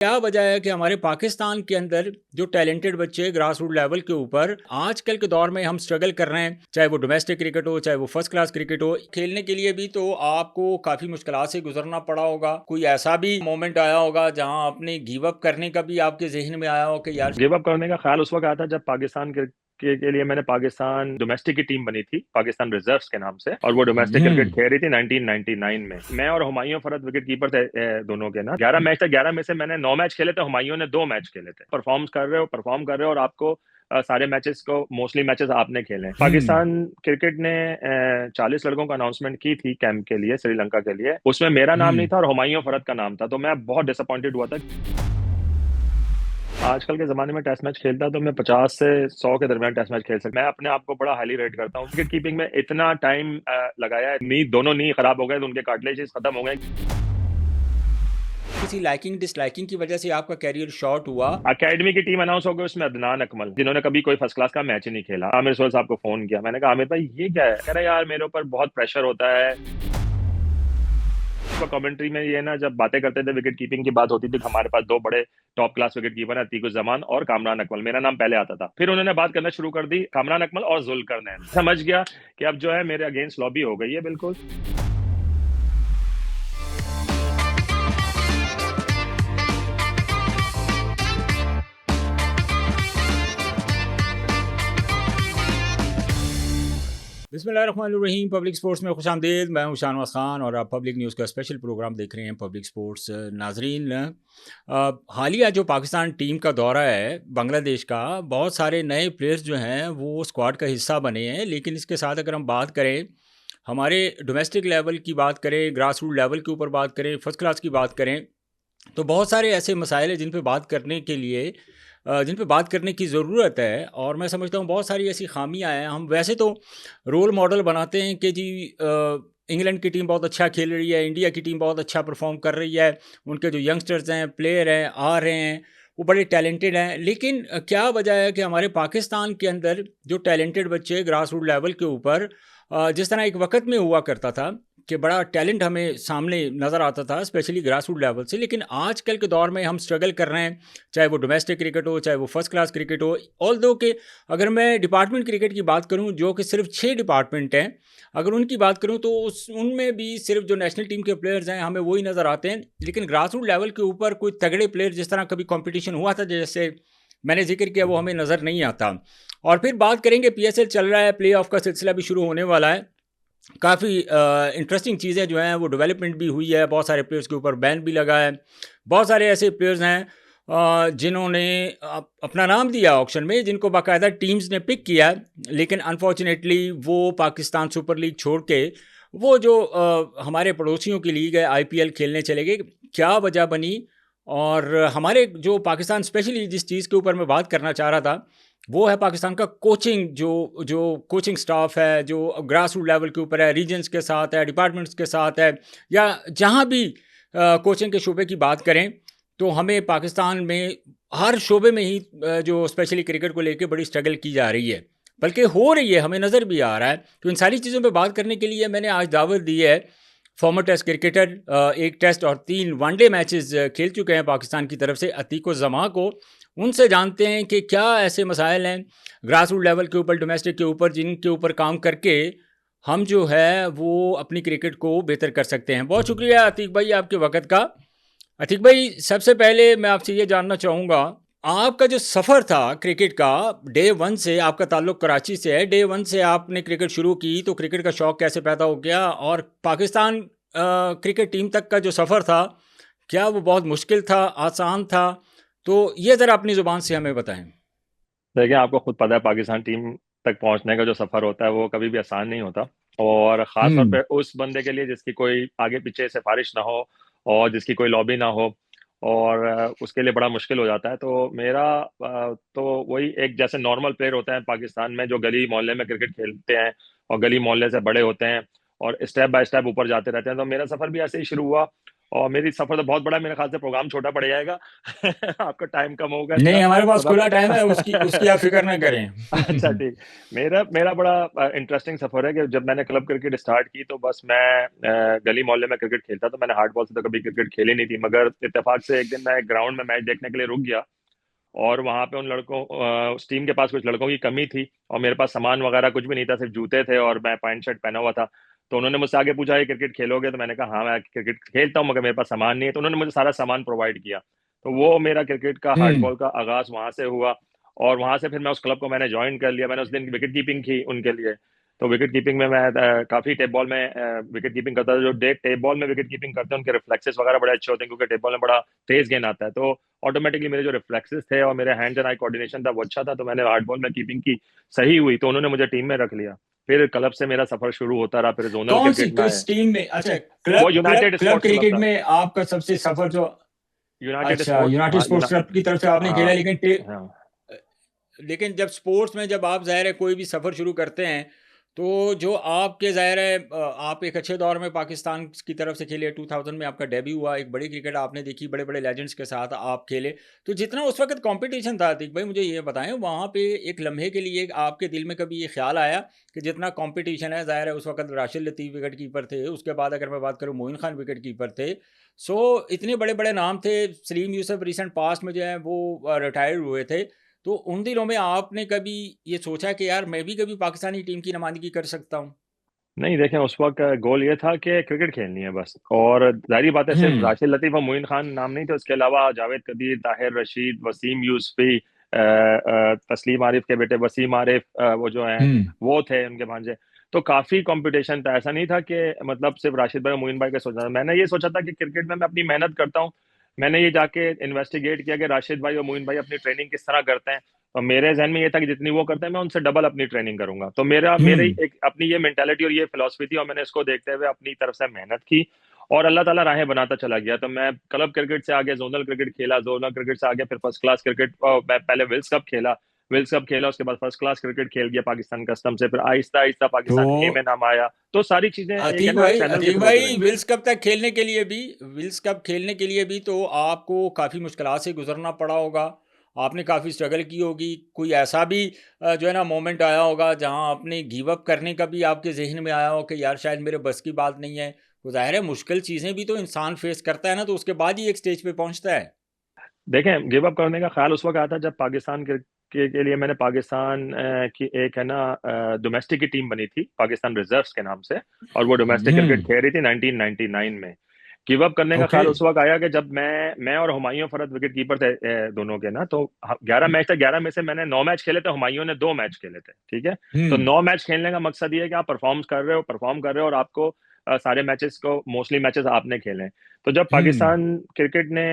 क्या वजह है कि हमारे पाकिस्तान के अंदर जो टैलेंटेड बच्चे ग्रास रूट लेवल के ऊपर आजकल के दौर में हम स्ट्रगल कर रहे हैं, चाहे वो डोमेस्टिक क्रिकेट हो चाहे वो फर्स्ट क्लास क्रिकेट हो। खेलने के लिए भी तो आपको काफ़ी मुश्किलात से गुजरना पड़ा होगा। कोई ऐसा भी मोमेंट आया होगा जहां आपने गिव अप करने का भी आपके जहन में आया हो कि यार। गिव अप करने का ख्याल उस वक्त आया था जब पाकिस्तान के लिए मैंने पाकिस्तान डोमेस्टिक की टीम बनी थी, पाकिस्तान रिजर्व्स के नाम से। और वो डोमेस्टिक क्रिकेट खेल रही थी 1999 में। मैं और हुमायूं फरद विकेट कीपर थे, दोनों के ना 11 मैच थे। 11 में से मैंने 9 मैच खेले थे, हुमायूं ने 2 मैच खेले थे। परफॉर्म कर रहे हो और आपको सारे मैचेस को मोस्टली मैचेस आपने खेले हैं। पाकिस्तान क्रिकेट ने 40 लड़कों का अनाउंसमेंट की थी कैंप के लिए, श्रीलंका के लिए। उसमें मेरा नाम नहीं था और हुमायूं फरद का नाम था, तो मैं बहुत डिसअपॉइंटेड हुआ था। आजकल के जमाने में टेस्ट मैच खेलता तो मैं 50 से 100 के दरमियान टेस्ट मैच खेल सकता। मैं अपने आप को बड़ा हाईली रेट करता हूँ। विकेट कीपिंग में इतना टाइम लगाया है, दोनों नी खराब हो गए तो उनके कार्टिलेजेस खत्म हो गए। किसी लाइकिंग डिसलाइकिंग की वजह से आपका कैरियर शॉर्ट हुआ। अकेडमी की टीम अनाउंस हो गई, उसमें अदनान अकमल, जिन्होंने कभी कोई फर्स्ट क्लास का मैच ही नहीं खेला। आमिर सोहेल साहब को फोन किया, मैंने कहा आमिर भाई ये क्या है? कह रहा यार मेरे ऊपर बहुत प्रेशर होता है। कमेंट्री में ये ना, जब बातें करते थे विकेट कीपिंग की बात होती थी, हमारे पास 2 बड़े टॉप क्लास विकेट कीपर हैं, अतीक जमान और कामरान अकमल। मेरा नाम पहले आता था, फिर उन्होंने बात करना शुरू कर दी कामरान अकमल और जुल्करनैन। समझ गया कि अब जो है मेरे अगेंस्ट लॉबी हो गई है बिल्कुल। बिस्मिल्लाहिर्रहमानिर्रहीम। पब्लिक स्पोर्ट्स में खुशामदीद। मैं हूं शाहनवाज खान और आप पब्लिक न्यूज़ का स्पेशल प्रोग्राम देख रहे हैं पब्लिक स्पोर्ट्स। नाजरीन, हालिया जो पाकिस्तान टीम का दौरा है बांग्लादेश का, बहुत सारे नए प्लेयर्स जो हैं वो स्क्वाड का हिस्सा बने हैं। लेकिन इसके साथ अगर हम बात करें, हमारे डोमेस्टिक लेवल की बात करें, ग्रास रूट लेवल के ऊपर बात करें, फर्स्ट क्लास की बात करें, तो बहुत सारे ऐसे मसाइल हैं जिन पे बात करने की ज़रूरत है। और मैं समझता हूँ बहुत सारी ऐसी खामियां हैं। हम वैसे तो रोल मॉडल बनाते हैं कि जी इंग्लैंड की टीम बहुत अच्छा खेल रही है, इंडिया की टीम बहुत अच्छा परफॉर्म कर रही है, उनके जो यंगस्टर्स हैं, प्लेयर हैं, आ रहे हैं, वो बड़े टैलेंटेड हैं। लेकिन क्या वजह है कि हमारे पाकिस्तान के अंदर जो टैलेंटेड बच्चे ग्रास रूट लेवल के ऊपर, जिस तरह एक वक्त में हुआ करता था कि बड़ा टैलेंट हमें सामने नज़र आता था स्पेशली ग्रास रूट लेवल से, लेकिन आजकल के दौर में हम स्ट्रगल कर रहे हैं, चाहे वो डोमेस्टिक क्रिकेट हो चाहे वो फर्स्ट क्लास क्रिकेट हो। ऑल दो कि अगर मैं डिपार्टमेंट क्रिकेट की बात करूं, जो कि सिर्फ 6 डिपार्टमेंट हैं, अगर उनकी बात करूं तो उनमें भी सिर्फ जो नेशनल टीम के प्लेयर्स हैं हमें वही नज़र आते हैं। लेकिन ग्रास रूट लेवल के ऊपर कोई तगड़े प्लेयर जिस तरह कभी कॉम्पिटिशन हुआ था जैसे मैंने जिक्र किया, वो हमें नज़र नहीं आता। और फिर बात करेंगे, PSL चल रहा है, प्ले ऑफ का सिलसिला भी शुरू होने वाला है। काफ़ी इंटरेस्टिंग चीज़ें जो हैं वो डेवलपमेंट भी हुई है, बहुत सारे प्लेयर्स के ऊपर बैन भी लगा है। बहुत सारे ऐसे प्लेयर्स हैं जिन्होंने अपना नाम दिया ऑक्शन में, जिनको बाकायदा टीम्स ने पिक किया, लेकिन अनफॉर्चुनेटली वो पाकिस्तान सुपर लीग छोड़ के वो जो हमारे पड़ोसियों की लीग है IPL खेलने चले गए। क्या वजह बनी? और हमारे जो पाकिस्तान, स्पेशली जिस चीज़ के ऊपर मैं बात करना चाह रहा था, वो है पाकिस्तान का कोचिंग, जो जो कोचिंग स्टाफ है, जो ग्रास रूट लेवल के ऊपर है, रीजन्स के साथ है, डिपार्टमेंट्स के साथ है, या जहाँ भी कोचिंग के शोबे की बात करें, तो हमें पाकिस्तान में हर शोबे में ही जो स्पेशली क्रिकेट को लेकर बड़ी स्ट्रगल की जा रही है, बल्कि हो रही है, हमें नज़र भी आ रहा है। तो इन सारी चीज़ों पे बात करने के लिए मैंने आज दावत दी है फॉर्मर टेस्ट क्रिकेटर, 1 टेस्ट और 3 वनडे मैचेस खेल चुके हैं पाकिस्तान की तरफ से, अतीक जमा को। उनसे जानते हैं कि क्या ऐसे मसाइल हैं ग्रास रूट लेवल के ऊपर, डोमेस्टिक के ऊपर, जिनके ऊपर काम करके हम जो है वो अपनी क्रिकेट को बेहतर कर सकते हैं। बहुत शुक्रिया अतीक भाई आपके वक़्त का। अतीक भाई, सबसे पहले मैं आपसे ये जानना चाहूँगा, आपका जो सफ़र था क्रिकेट का, डे वन से आपका ताल्लुक़ कराची से है, डे वन से आपने क्रिकेट शुरू की, तो क्रिकेट का शौक़ कैसे पैदा हो गया? और पाकिस्तान क्रिकेट टीम तक का जो सफ़र था, क्या वो बहुत मुश्किल था, आसान था? तो ये ज़रा अपनी ज़ुबान से हमें बताएं। देखिए, आपको खुद पता है पाकिस्तान टीम तक पहुंचने का जो सफर होता है वो कभी भी आसान नहीं होता। और खास तौर पे उस बंदे के लिए जिसकी कोई आगे पीछे सिफारिश ना हो और जिसकी कोई लॉबी ना हो, और उसके लिए बड़ा मुश्किल हो जाता है। तो मेरा तो वही एक जैसे नॉर्मल प्लेयर होता है पाकिस्तान में, जो गली मोहल्ले में क्रिकेट खेलते हैं और गली मोहल्ले से बड़े होते हैं और स्टेप बाय स्टेप ऊपर जाते रहते हैं, तो मेरा सफर भी ऐसे ही शुरू हुआ। और मेरी सफर तो बहुत बड़ा है, मेरे ख्याल से प्रोग्राम छोटा पड़ जाएगा। आपका टाइम कम होगा नहीं, इतना, हमारे तो पास मैं खुला टाइम है, उसकी उसकी आप फिक्र ना अच्छा करें। ठीक। मेरा मेरा बड़ा इंटरेस्टिंग सफर है कि जब मैंने क्लब क्रिकेट स्टार्ट की तो बस मैं गली मोहल्ले में क्रिकेट खेलता, तो मैंने हार्ड बॉल से तो कभी क्रिकेट खेली नहीं थी, मगर इत्तेफाक से एक दिन मैं ग्राउंड में मैच देखने के लिए रुक गया, और वहां पे उन लड़कों उस टीम के पास कुछ लड़कों की कमी थी, और मेरे पास सामान वगैरह कुछ भी नहीं था, सिर्फ जूते थे और मैं पैंट शर्ट पहना हुआ था। तो उन्होंने मुझसे आगे पूछा कि क्रिकेट खेलोगे, तो मैंने कहा हाँ मैं क्रिकेट खेलता हूँ मगर मेरे पास सामान नहीं है, तो उन्होंने मुझे सारा सामान प्रोवाइड किया। तो वो मेरा क्रिकेट का हार्ड हम्म। बॉल का आगाज वहां से हुआ, और वहां से फिर मैं उस क्लब को मैंने ज्वाइन कर लिया। मैंने उस दिन विकेट कीपिंग की उनके लिए। तो विकेट कीपिंग में मैं काफी टेप बॉल में विकेट कीपिंग करता था। जो डे टेप बॉल में विकेट कीपिंग करते हैं उनके रिफ्लेक्सेस वगैरह बड़े अच्छे होते हैं, क्योंकि टेप बॉल में बड़ा तेज गेंद आता है, तो ऑटोमेटिकली मेरे जो रिफ्लेक्सेस थे और मेरे हैंड्स एंड आई कोऑर्डिनेशन था वो अच्छा था, तो मैंने हार्ड बॉल में कीपिंग की, सही हुई, तो उन्होंने मुझे टीम में रख लिया। फिर क्लब से मेरा सफर शुरू होता रहा, फिर जोनल कौन सी क्रिकेट में आए। किस टीम में? अच्छा, वो club club United club sports club cricket था। में आपका सबसे सफर जो? यूनाइटेड अच्छा, स्पोर्ट्स, यूनाइटेड हाँ स्पोर्ट्स क्लब की तरफ से आपने खेला, हाँ लेकिन हाँ। लेकिन जब स्पोर्ट्स में जब आप ज़ाहिर है कोई भी सफ़र शुरू करते हैं, तो जो आपके ज़ाहिर है आप एक अच्छे दौर में पाकिस्तान की तरफ से खेले, 2000 में आपका डेब्यू हुआ, एक बड़ी क्रिकेट आपने देखी, बड़े बड़े लेजेंड्स के साथ आप खेले। तो जितना उस वक्त कंपटीशन था, अतीक भाई मुझे ये बताएं, वहाँ पे एक लम्हे के लिए आपके दिल में कभी ये ख्याल आया कि जितना कंपटीशन है, ज़ाहिर है उस वक्त राशिद लतीफ़ विकेट कीपर थे, उसके बाद अगर मैं बात करूँ मोइन खान विकेट कीपर थे, सो इतने बड़े बड़े नाम थे। सलीम यूसुफ रिसेंट पास्ट में जो है वो रिटायर हुए थे। तो उन दिनों में आपने कभी ये सोचा कि यार मैं भी कभी पाकिस्तानी टीम की नुमाइंदगी कर सकता हूँ? नहीं देखें, उस वक्त गोल ये था कि क्रिकेट खेलनी है बस, और जाहिर बात है सिर्फ हम्म। राशिद लतीफ और मोइन खान नाम नहीं थे, उसके अलावा जावेद कदीर, ताहिर रशीद, वसीम यूसुफी, तस्लीम आरिफ के बेटे वसीम आरिफ, वो जो हैं हम्म। वो थे उनके भांजे। तो काफी कंपटीशन था, ऐसा नहीं था कि मतलब सिर्फ राशिद भाई और मोइन भाई का सोचा था। मैंने ये सोचा था कि क्रिकेट में मैं अपनी मेहनत करता हूँ। मैंने ये जाके इन्वेस्टिगेट किया कि राशिद भाई और मोइन भाई अपनी ट्रेनिंग किस तरह करते हैं, और मेरे जहन में ये था कि जितनी वो करते हैं मैं उनसे डबल अपनी ट्रेनिंग करूंगा। तो मेरा मेरे हम्म। एक अपनी ये मेंटालिटी और ये फिलॉसफी थी, और मैंने इसको देखते हुए अपनी तरफ से मेहनत की, और अल्लाह ताला राहें बनाता चला गया। तो मैं क्लब क्रिकेट से आगे जोनल क्रिकेट खेला, जोनल क्रिकेट से आगे फिर फर्स्ट क्लास क्रिकेट, मैं पहले विल्स कप खेला, विल्स कप खेला, उसके बाद फर्स्ट क्लास क्रिकेट खेल गया पाकिस्तान कस्टम से, फिर आहिस्ता आहिस्ता तो पाकिस्तान ए में नाम आया। तो सारी चीजें एक है ना चैनल के अतीक थ्रू होती भाई रही। विल्स कप तक खेलने के लिए भी, विल्स कप खेलने के लिए भी तो आपको काफ़ी मुश्किलात से गुजरना पड़ा होगा। आपने काफ़ी स्ट्रगल की होगी। कोई ऐसा भी जो है ना मोमेंट आया होगा जहां आपने गिव अप करने का भी आपके जहन में आया हो कि यार शायद मेरे बस की बात नहीं है। तो जाहिर है मुश्किल चीज़ें भी तो इंसान फेस करता है ना, तो उसके बाद ही एक स्टेज पे पहुंचता है। देखें, गिव अप करने का ख्याल उस वक्त आया था जब पाकिस्तान के लिए मैंने पाकिस्तान की एक है ना डोमेस्टिक की टीम बनी थी, पाकिस्तान रिजर्व्स के नाम से, और वो डोमेस्टिक क्रिकेट हम्म। खेल रही थी 1999 में। गिव अप करने का ओके। ख्याल उस वक्त आया कि जब मैं और हुमायूं फरहत विकेट कीपर थे, दोनों के ना, तो 11 मैच थे, 11 में से मैंने 9 मैच खेले थे, हुमायूं ने 2 मैच खेले थे, ठीक है। तो हम्म। 9 मैच खेलने का मकसद ये है कि आप परफॉर्म कर रहे हो और आपको सारे मैचेस को, मोस्टली मैचेस आपने खेले हैं। तो जब हम्म। पाकिस्तान क्रिकेट ने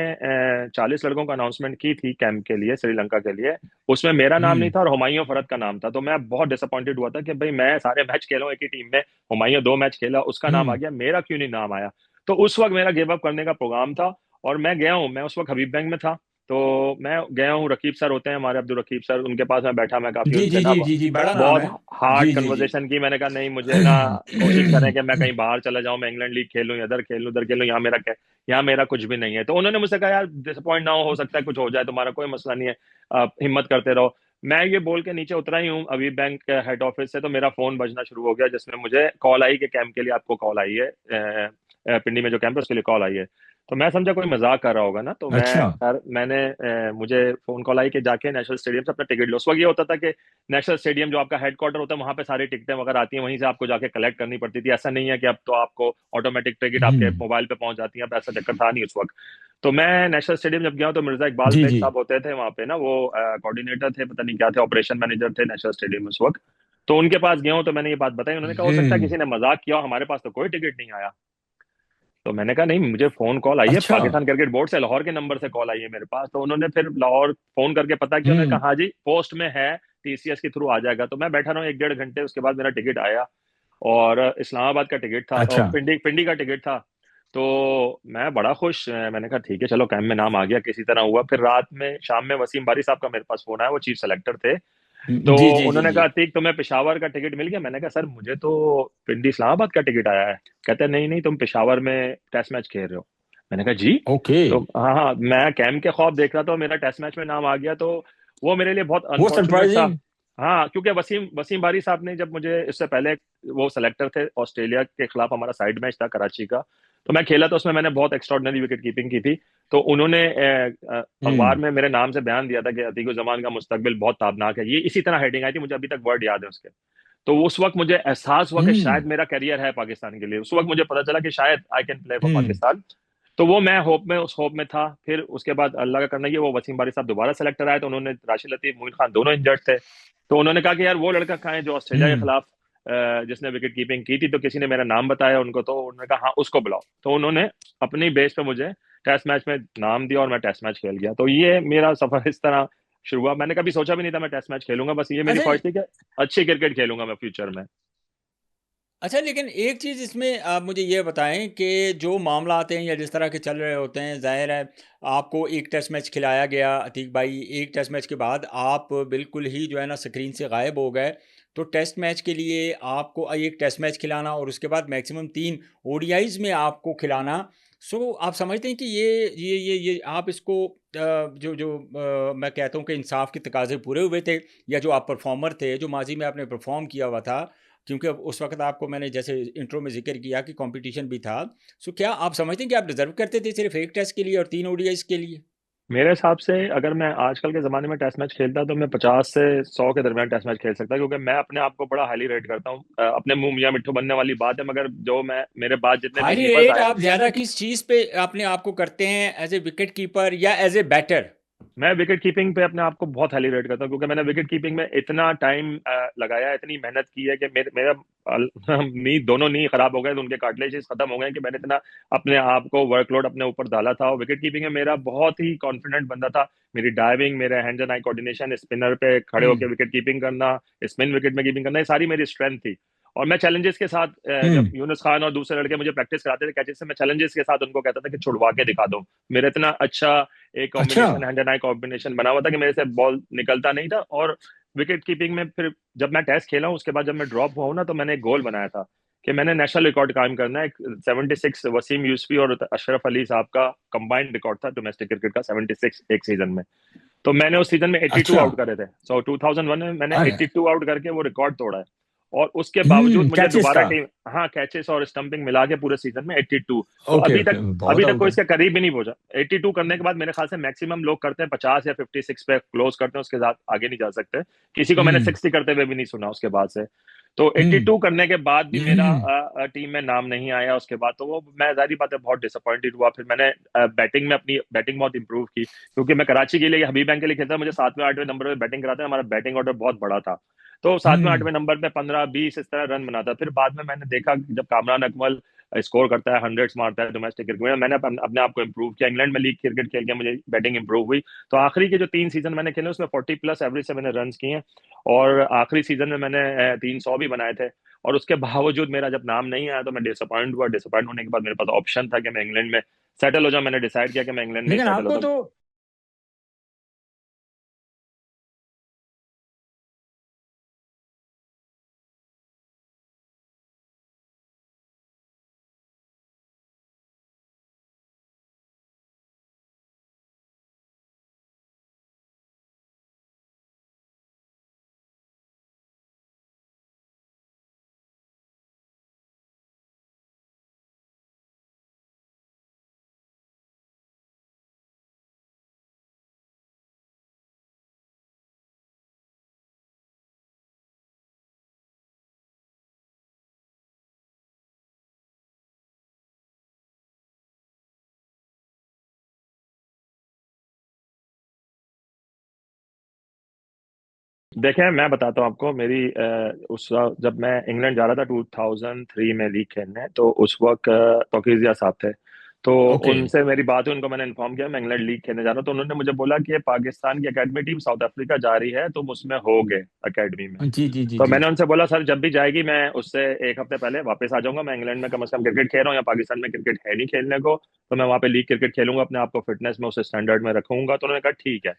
40 लड़कों का अनाउंसमेंट की थी कैंप के लिए श्रीलंका के लिए, उसमें मेरा नाम नहीं हम्म। था और हुमायूं फरहत का नाम था। तो मैं बहुत डिसअपॉइंटेड हुआ था कि भाई मैं सारे मैच खेला हूं एक ही टीम में, हुमायूं 2 मैच खेला, उसका नाम आ हम्म। गया, मेरा क्यों नहीं नाम आया। तो उस वक्त मेरा गिव अप करने का प्रोग्राम था, और मैं गया हूँ, मैं उस वक्त हबीब बैंक में था। तो मैं गया हूँ, रकीब सर होते हैं हमारे, अब्दुल रकीब सर, उनके पास मैं बैठा, मैं काफी जी उनसे जी ना जी जी जी, बड़ा नाम बहुत है। हार्ड जी जी जी। कन्वर्सेशन की। मैंने कहा नहीं, मुझे ना कोशिश करें कि मैं कहीं बाहर चला जाऊं, मैं इंग्लैंड लीग खेलूं, इधर खेलूं उधर खेलूं, यहाँ मेरा कुछ भी नहीं है। तो उन्होंने मुझसे कहा यार डिसअपॉइंट ना हो सकता है कुछ हो जाए, तुम्हारा कोई मसला नहीं है, आप हिम्मत करते रहो। मैं ये बोल के नीचे उतरा ही हूँ अभी बैंक के हेड ऑफिस से, तो मेरा फोन बजना शुरू हो गया, जिसमें मुझे कॉल आई कि कैंप के लिए आपको कॉल आई है, पिंडी में जो कैंप है उसके लिए कॉल आई है। तो मैं समझा कोई मजाक कर रहा होगा ना, तो मैं अच्छा। खैर मैंने मुझे फोन कॉल आई कि जाके नेशनल स्टेडियम से अपना टिकट लो। उस वक्त ये होता था कि नेशनल स्टेडियम जो आपका हेडक्वार्टर होता है वहां पे सारी टिकटें वगैरह आती हैं, वहीं से आपको जाके कलेक्ट करनी पड़ती थी। ऐसा नहीं है कि अब तो आपको ऑटोमेटिक टिकट आपके हम्म। मोबाइल पे पहुंच जाती है, अब ऐसा चक्कर था नहीं उस वक्त। तो मैं नेशनल स्टेडियम जब गया तो मिर्जा इकबाल जी बेग जी। साहब होते थे वहां पे ना, वो कोऑर्डिनेटर थे, पता नहीं क्या थे, ऑपरेशन मैनेजर थे नेशनल स्टेडियम में उस वक्त। तो उनके पास गया हूँ, तो मैंने ये बात बताई, उन्होंने कहा हो सकता है हम्म। किसी ने मजाक किया हो, हमारे पास तो कोई टिकट नहीं आया। तो मैंने कहा नहीं, मुझे फोन कॉल आई है अच्छा। पाकिस्तान क्रिकेट बोर्ड से, लाहौर के नंबर से कॉल आई है मेरे पास। तो उन्होंने फिर लाहौर फोन करके पता किया, उन्होंने हम्म। कहा हाँ जी पोस्ट में है, टीसीएस के थ्रू आ जाएगा। तो मैं बैठा रहा हूँ 1 डेढ़ घंटे, उसके बाद मेरा टिकट आया, और इस्लामाबाद का टिकट था, और अच्छा। पिंडी पिंडी का टिकट था। तो मैं बड़ा खुश, मैंने कहा ठीक है चलो कैंप में नाम आ गया किसी तरह हुआ। फिर रात में शाम में वसीम बारी साहब का मेरे पास फोन आया, वो चीफ सेलेक्टर थे। तो जी जी जी उन्होंने जी। कहा ठीक तुम्हें पेशावर का टिकट मिल गया। मैंने कहा सर मुझे तो पिंडी इस्लामाबाद का टिकट आया है। कहते हैं नहीं नहीं, तुम पेशावर में टेस्ट मैच खेल रहे हो। मैंने कहा जी। ओके। तो हाँ हाँ, मैं कैम के ख्वाब देख रहा था, मेरा टेस्ट मैच में नाम आ गया, तो वो मेरे लिए बहुत वो अनफॉर्चुनेट था। सरप्राइजिंग। हाँ, क्योंकि वसीम वसीम बारी साहब ने जब मुझे इससे पहले, वो सेलेक्टर थे ऑस्ट्रेलिया के खिलाफ, हमारा साइड मैच था कराची का, तो मैं खेला, तो उसमें मैंने बहुत एक्स्ट्रॉर्डनरी विकेट कीपिंग की थी। तो उन्होंने अखबार हम्म। में मेरे नाम से बयान दिया था कि अतीक जमान का मुस्तकबिल बहुत ताबनाक है, ये इसी तरह हेडिंग आई थी, मुझे अभी तक वर्ड याद है उसके। तो उस वक्त मुझे एहसास हुआ कि हम्म। शायद मेरा करियर है पाकिस्तान के लिए, उस वक्त मुझे पता चला कि शायद आई कैन प्ले फॉर हम्म। पाकिस्तान। तो वो मैं होप में, उस होप में था। फिर उसके बाद अल्लाह का करना, ये वो वसीम बारी साहब दोबारा सेलेक्टर आए, तो उन्होंने, राशिद लतीफ, मोइन खान दोनों इंजर्ड थे, तो उन्होंने कहा कि यार वो लड़का कहाँ है जो ऑस्ट्रेलिया के हम्म। खिलाफ जिसने विकेट कीपिंग की थी, तो किसी ने मेरा नाम बताया उनको, तो उन्होंने कहा हाँ उसको बुलाओ, तो उन्होंने अपनी बेस पे मुझे टेस्ट मैच में नाम दिया और मैं टेस्ट मैच खेल गया। तो ये मेरा सफर इस तरह शुरू हुआ। मैंने कभी सोचा भी नहीं था मैं टेस्ट मैच खेलूंगा, बस ये मेरी अच्छा। ख्वाहिश थी कि अच्छी क्रिकेट खेलूंगा मैं फ्यूचर में। अच्छा, लेकिन एक चीज़ इसमें आप मुझे ये बताएं कि जो मामला आते हैं या जिस तरह के चल रहे होते हैं, जाहिर है आपको एक टेस्ट मैच खिलाया गया अतीक भाई, एक टेस्ट मैच के बाद आप बिल्कुल ही जो है ना स्क्रीन से गायब हो गए। तो टेस्ट मैच के लिए आपको एक टेस्ट मैच खिलाना और उसके बाद मैक्सिमम 3 ओडीआईज में आपको खिलाना, सो आप समझते हैं कि ये आप इसको मैं कहता हूँ कि इंसाफ के तकाजे पूरे हुए थे, या जो आप परफॉर्मर थे, जो माजी में आपने परफॉर्म किया हुआ था, क्योंकि अब उस वक्त आपको मैंने जैसे इंट्रो में जिक्र किया कि कंपटीशन भी था, सो क्या आप समझते हैं कि आप डिजर्व करते थे सिर्फ एक टेस्ट के लिए और 3 ओडीआईज के लिए? मेरे हिसाब से अगर मैं आजकल के ज़माने में टेस्ट मैच खेलता तो मैं 50 से 100 के दरमियान टेस्ट मैच खेल सकता, क्योंकि मैं अपने आप को बड़ा हाईली रेट करता हूँ। अपने मुंह मियाँ मिट्ठू बनने वाली बात है, मगर जो मैं, मेरे बाद जितने भी हाईली कीपर्स रेट आए, आप ज़्यादा किस चीज़ पे अपने आप को करते हैं, एज ए विकेट कीपर या एज ए बैटर? मैं विकेट कीपिंग पे अपने आप को बहुत हाईली रेट करता हूँ, क्योंकि मैंने विकेट कीपिंग में इतना टाइम लगाया, इतनी मेहनत की है कि मेरा नी दोनों नी खराब हो गए, तो उनके कार्टिलेजेस खत्म हो गए कि मैंने इतना अपने आप को वर्कलोड अपने ऊपर डाला था। और विकेट कीपिंग में मेरा बहुत ही कॉन्फिडेंट बंदा था। मेरी डाइविंग, मेरे hand and eye coordination, spinner पे खड़े हम्म। होकर विकेट कीपिंग करना, स्पिन विकेट में कीपिंग करना, ये सारी मेरी स्ट्रेंथ थी। और मैं चैलेंजेस के साथ, जब हम्म। यूनुस खान और दूसरे लड़के मुझे प्रैक्टिस कराते थे कैचेस से, मैं चैलेंजेस के साथ उनको कहता था कि छुड़वा के दिखा दो। मेरा इतना अच्छा एक अच्छा। Combination, hand and I combination बना हुआ था कि मेरे से बॉल निकलता नहीं था। और विकेट कीपिंग में फिर जब मैं टेस्ट खेला हूँ, उसके बाद जब मैं ड्रॉप हुआ हूँ ना, तो मैंने एक गोल बनाया था कि मैंने नेशनल रिकॉर्ड कायम करना है। 76 वसीम यूसुफी और अशरफ अली साहब का कंबाइंड रिकॉर्ड था डोमेस्टिक क्रिकेट का, 76 एक सीजन में। तो मैंने उस सीजन में 82 अच्छा। आउट करे थे। सो 2001 में मैंने अरे। 82 आउट करके वो रिकॉर्ड तोड़ा है। और उसके बावजूद मुझे कैचेस दोबारा का। टीम, हाँ, कैचेस और स्टंपिंग मिला के पूरे सीजन में 82। तो ओके अभी ओके, तक, बहुत अभी तक आउट कोई है। इसके करीब भी नहीं पहुंचा। 82 करने के बाद मेरे ख्याल से मैक्सिमम लोग करते हैं 50 या 56 पे क्लोज करते हैं, उसके साथ आगे नहीं जा सकते। किसी को मैंने हम्म। 60 करते हुए भी नहीं सुना उसके बाद से। तो हम्म। 82 करने के बाद भी मेरा हम्म। टीम में नाम नहीं आया उसके बाद, तो वो मैं, जाहिर बात है, बहुत डिसअपॉइंटेड हुआ। फिर मैंने बैटिंग में अपनी बैटिंग बहुत इंप्रूव की, क्योंकि मैं कराची के लिए, हबीब बैंक के लिए खेलता था, मुझे 7वें 8वें नंबर पे बैटिंग कराते हैं, हमारा बैटिंग ऑर्डर बहुत बड़ा था। तो 7वें 8वें हम्म। नंबर पे 15 20 इस तरह रन बनाता। फिर बाद में मैंने देखा कि जब कामरान अकमल स्कोर करता है, हंड्रेड्स मारता है डोमेस्टिक क्रिकेट में, मैंने अपने आप को इंप्रूव किया। इंग्लैंड में लीग क्रिकेट खेल के मुझे बैटिंग इंप्रूव हुई। तो आखिरी के जो 3 सीजन मैंने खेले, उसमें 40+ एवरेज से मैंने रन किए हैं। और आखिरी सीजन में मैंने 300 भी बनाए थे। और उसके बावजूद मेरा जब नाम नहीं आया, तो मैं डिसअपॉइंट हुआ। डिसअपॉइंट होने के बाद मेरे पास ऑप्शन था कि मैं इंग्लैंड में सेटल हो जाऊं। मैंने डिसाइड किया कि मैं इंग्लैंड में ही लेकिन सेटल आपको होता हूं। तो देखें, मैं बताता हूँ आपको मेरी उस जब मैं इंग्लैंड जा रहा था 2003 में लीग खेलने, तो उस वक्त तौकीर साहब थे। तो ओके। उनसे मेरी बात हुई, उनको मैंने इन्फॉर्म किया मैं इंग्लैंड लीग खेलने जा रहा हूँ। तो उन्होंने मुझे बोला कि ये पाकिस्तान की एकेडमी टीम साउथ अफ्रीका जा रही है, तुम उसमें होगे एकेडमी में। जी जी जी तो जी। मैंने उनसे बोला, सर जब भी जाएगी मैं उससे एक हफ्ते पहले वापस आ जाऊंगा। मैं इंग्लैंड में कम से कम क्रिकेट खेल रहा हूँ, या पाकिस्तान में क्रिकेट है नहीं खेलने को, तो मैं वहाँ पे लीग क्रिकेट खेलूंगा, अपने आप को फिटनेस में उस स्टैंडर्ड में रखूंगा। तो उन्होंने कहा ठीक है।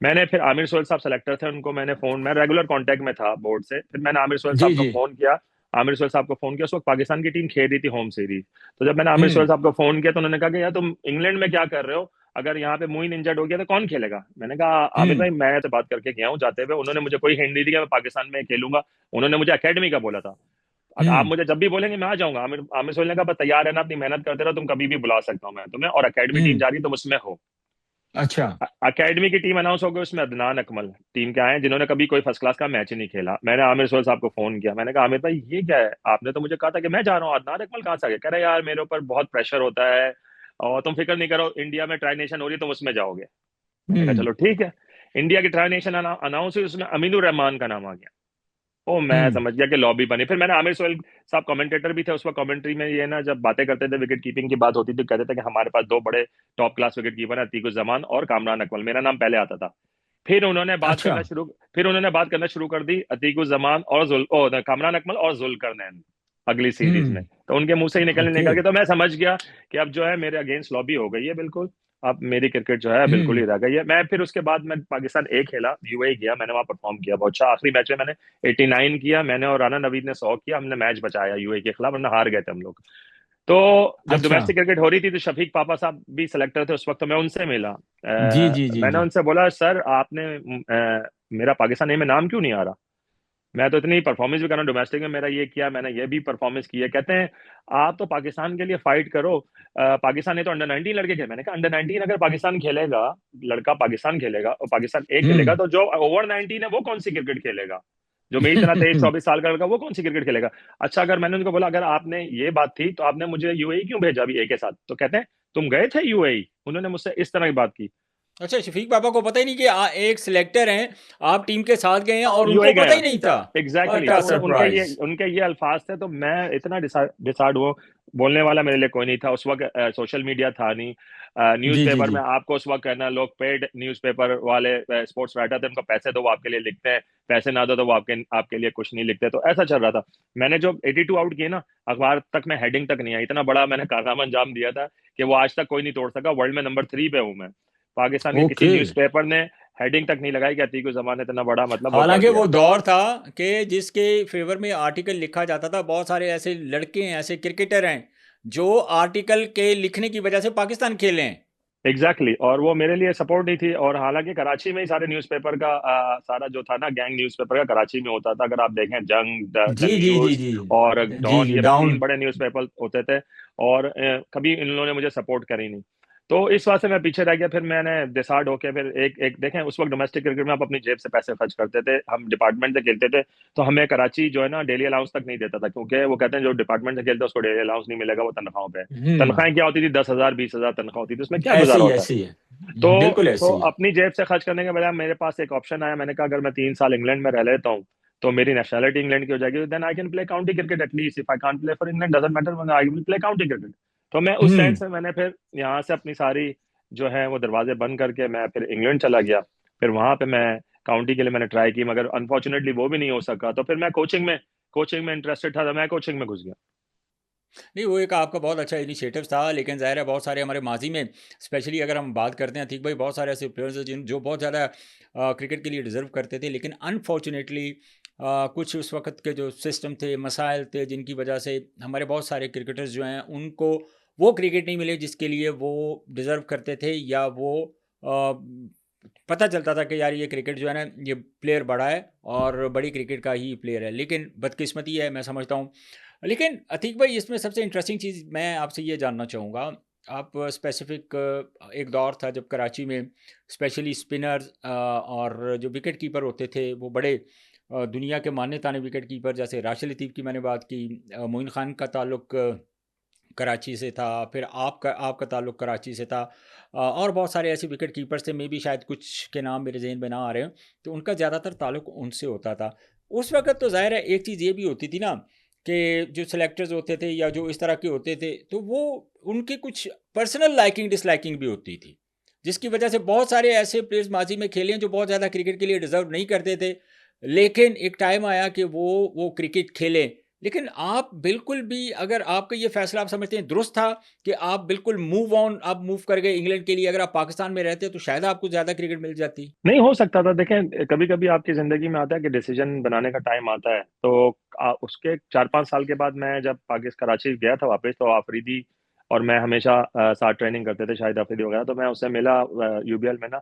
मैंने फिर आमिर सोहेल साहब सेलेक्टर थे, उनको मैंने फोन, मैं रेगुलर कांटेक्ट में था बोर्ड से, फिर मैंने आमिर सोहेल जी साहब को जी। फोन किया। आमिर सोहेल साहब को फोन किया, उस वक्त पाकिस्तान की टीम खेल रही थी होम सीरीज। तो जब मैंने आमिर हम्म सोहेल साहब को फोन किया तो उन्होंने कहा कि यार तुम इंग्लैंड में क्या कर रहे हो, अगर यहाँ पे मोइन इंजर्ड हो गया तो कौन खेलेगा। मैंने कहा आमिर हम्म भाई मैं तो बात करके गया हूँ जाते हुए, उन्होंने मुझे कोई हिंट नहीं दी कि मैं पाकिस्तान में खेलूंगा, उन्होंने मुझे अकेडमी का बोला था। आप हम्म मुझे जब भी बोलेंगे मैं आ जाऊंगा। आमिर आमिर सोहेल ने कहा बस तैयार है ना, अपनी मेहनत करते रहो, तुम कभी भी बुला सकता हूँ मैं तुम्हें, और अकेडमी टीम हम्म जा रही है तुम उसमें हो। अच्छा अकेडमी की टीम अनाउंस हो गई, उसमें अदनान अकमल टीम के आए हैं, जिन्होंने कभी कोई फर्स्ट क्लास का मैच ही नहीं खेला। मैंने आमिर सोहेल साहब को फोन किया, मैंने कहा आमिर भाई ये क्या है, आपने तो मुझे कहा था कि मैं जा रहा हूँ, अदनान अकमल कहाँ से आ गया। कह रहे यार मेरे ऊपर बहुत प्रेशर होता है और तुम फिक्र नहीं करो, इंडिया में ट्राई नेशन हो रही है तुम उसमें जाओगे। मैंने कहा हम्म चलो ठीक है। इंडिया की ट्राई नेशन अनाउंस हुई, उसमें अमीनुर रहमान का नाम आ गया। ओ मैं हम्म समझ गया कि लॉबी बनी। फिर मैंने आमिर सोहेल साहब कमेंटेटर भी थे उस वक्त, कमेंट्री में ये ना जब बातें करते थे विकेट कीपिंग की बात होती थी, कहते थे कि हमारे पास दो बड़े टॉप क्लास विकेट कीपर हैं, अतीक जमान और कामरान अकमल, मेरा नाम पहले आता था। अच्छा फिर उन्होंने बात करना शुरू कर दी अतीक जमान और कामरान अकमल और जुल्करनैन अगली सीरीज में, हम्म तो उनके मुंह से ही निकल ओके निकल के तो मैं समझ गया कि अब जो है मेरे अगेंस्ट लॉबी हो गई है बिल्कुल। अब मेरी क्रिकेट जो है बिल्कुल ही हम्म रह गई है। मैं फिर उसके बाद मैं पाकिस्तान ए खेला, यूएई गया, मैंने वहां परफॉर्म किया बहुत अच्छा। आखिरी मैच में मैंने 89 किया, मैंने और राना नवीद ने 100 किया, हमने मैच बचाया यूएई के खिलाफ, वरना हार गए थे हम लोग। तो जब अच्छा डोमेस्टिक क्रिकेट हो रही थी तो शफीक पापा साहब भी सिलेक्टर थे उस वक्त, तो मैं उनसे मिला। जी जी जी मैंने जी उनसे बोला सर आपने मेरा पाकिस्तान ए में नाम क्यों नहीं आ रहा, मैं तो इतनी परफॉर्मेंस भी कर रहा हूँ डोमेस्टिक में, मेरा ये किया, मैंने ये भी परफॉर्मेंस की है। कहते हैं आप तो पाकिस्तान के लिए फाइट करो, पाकिस्तान ने तो अंडर 19 लड़के खेले। मैंने कहा अंडर 19 अगर पाकिस्तान खेलेगा, लड़का पाकिस्तान खेलेगा और पाकिस्तान ए खेलेगा, हम्म तो जो ओवर 19 है वो कौन सी क्रिकेट खेलेगा, जो मेरी तरह 23-24 साल का लड़का वो कौन सी क्रिकेट खेलेगा। अच्छा अगर मैंने उनको बोला अगर आपने ये बात थी तो आपने मुझे यूएई क्यों भेजा अभी ए के साथ, तो कहते हैं तुम गए थे यूएई, उन्होंने मुझसे इस तरह की बात की। अच्छा शफीक पापा को पता ही नहीं कि एक सिलेक्टर हैं, आप टीम के साथ गए हैं और उनको यूएई पता गया ही नहीं था। एग्जैक्टली व्हाट अ तो सरप्राइज। उनके ये अल्फाज थे, तो मैं इतना डिसार्ड हुआ। बोलने वाला मेरे लिए कोई नहीं था उस वक्त, सोशल मीडिया था नहीं। जी जी न्यूज़पेपर जी में आपको उस वक्त कहना, लोग पेड न्यूज़पेपर वाले स्पोर्ट्स राइटर थे, उनको पैसे दो वो आपके लिए लिखते हैं, पैसे ना दो तो वो आपके आपके लिए कुछ नहीं लिखते, तो ऐसा चल रहा था। मैंने जो 82 आउट किए ना, अखबार तक में हेडिंग तक नहीं आई, इतना बड़ा मैंने कारनामा अंजाम दिया था कि वो आज तक कोई नहीं तोड़ सका। वर्ल्ड में नंबर 3 पे हूं मैं। पाकिस्तान के किसी ओके। न्यूज़पेपर ने हेडिंग तक नहीं लगाई कि अतीक जमान ने इतना बड़ा मतलब वो कर हालांकि दिया। वो दौर था कि जिसके फेवर में आर्टिकल लिखा जाता था, बहुत सारे ऐसे लड़के हैं, ऐसे क्रिकेटर हैं जो आर्टिकल के लिखने की वजह से पाकिस्तान खेले हैं। एग्जैक्टली और वो मेरे लिए सपोर्ट नहीं थी। और हालांकि कराची में ही सारे न्यूज़पेपर का सारा जो था ना गैंग न्यूज़पेपर का कराची में होता था। अगर आप देखें जंग, the ji ji ji news जी और जी डॉन, जी ये बस डाउन। 3 बड़े न्यूज़पेपर होते थे। और कभी इन लोगों ने मुझे सपोर्ट करी नहीं, तो इस वजह से मैं पीछे रह गया। फिर मैंने डिसाइड होकर फिर एक एक देखें, उस वक्त डोमेस्टिक क्रिकेट में आप अपनी जेब से पैसे खर्च करते थे, हम डिपार्टमेंट से खेलते थे, तो हमें कराची जो है ना डेली अलाउंस तक नहीं देता था, क्योंकि वो कहते हैं जो डिपार्टमेंट से खेलता है उसको डेली अलाउंस नहीं मिलेगा, वो तनख्वाहों पे है। हम्म तनख्वाहें क्या होती थी, 10,000 20,000 तनख्वाह होती थी, उसमें क्या ऐसे गुजारा ही होता है। ऐसे ही है। तो बिल्कुल तो ऐसे ही है। अपनी जेब से खर्च करने के बजाय मेरे पास एक ऑप्शन आया, मैंने कहा अगर मैं 3 साल इंग्लैंड में रह लेता हूँ तो मेरी नेशनलिटी इंग्लैंड की हो जाएगी, then I can play county cricket at least, if I can't play for England doesn't matter, I will play county cricket. तो मैं उस सेंस हम्म में मैंने फिर यहाँ से अपनी सारी जो है वो दरवाजे बंद करके मैं फिर इंग्लैंड चला गया। फिर वहां पे मैं काउंटी के लिए मैंने ट्राई की, मगर अनफॉर्चुनेटली वो भी नहीं हो सका। तो फिर मैं कोचिंग में इंटरेस्टेड था, तो मैं कोचिंग में घुस गया। नहीं, वो एक आपका बहुत अच्छा इनिशिएटिव था, लेकिन ज़ाहिर है बहुत सारे हमारे माजी में, स्पेशली अगर हम बात करते हैं अतीक भाई, बहुत सारे ऐसे प्लेयर्स हैं जो बहुत ज़्यादा क्रिकेट के लिए डिज़र्व करते थे, लेकिन अनफॉर्चुनेटली कुछ उस वक्त के जो सिस्टम थे, मसाइल थे, जिनकी वजह से हमारे बहुत सारे क्रिकेटर्स जो हैं उनको वो क्रिकेट नहीं मिले जिसके लिए वो डिज़र्व करते थे, या वो अ, पता चलता था कि यार ये क्रिकेट जो है ना, ये प्लेयर बड़ा है और बड़ी क्रिकेट का ही प्लेयर है, लेकिन बदकिस्मती है मैं समझता हूँ। लेकिन अतीक भाई, इसमें सबसे इंटरेस्टिंग चीज़ मैं आपसे ये जानना चाहूँगा, आप स्पेसिफिक एक दौर था जब कराची में स्पेशली स्पिनर्स और जो विकेट कीपर होते थे वो बड़े दुनिया के मान्य ताने विकेट कीपर, जैसे राशिद लतीफ़ की मैंने बात की, मोइन खान का ताल्लुक कराची से था, फिर आपका ताल्लुक कराची से था, और बहुत सारे ऐसे विकेट कीपर्स थे, मे बी शायद कुछ के नाम मेरे ज़हन में ना आ रहे हैं, तो उनका ज़्यादातर ताल्लुक उनसे होता था। उस वक़्त तो ज़ाहिर है एक चीज़ ये भी होती थी ना कि जो सेलेक्टर्स होते थे या जो इस तरह के होते थे, तो वो उनकी कुछ पर्सनल लाइकिंग डिसलाइकिंग भी होती थी, जिसकी वजह से बहुत सारे ऐसे प्लेयर्स माजी में खेले हैं जो बहुत ज़्यादा क्रिकेट के लिए डिज़र्व नहीं करते थे, लेकिन एक टाइम आया कि वो क्रिकेट खेलें, लेकिन आप बिल्कुल भी, अगर आपका ये फैसला आप समझते हैं दुरुस्त था कि आप बिल्कुल मूव ऑन, आप मूव कर गए इंग्लैंड के लिए, अगर आप पाकिस्तान में रहते तो शायद आपको ज़्यादा क्रिकेट मिल जाती? नहीं हो सकता था। देखें, कभी कभी आपकी जिंदगी में आता है कि डिसीजन बनाने का टाइम आता है, तो उसके 4-5 साल के बाद मैं जब पाकिस्तान कराची गया था वापस, तो आफरीदी और मैं हमेशा साथ ट्रेनिंग करते थे, शाहिद आफरीदी वगैरह। तो मैं उससे मिला यूबीएल में ना,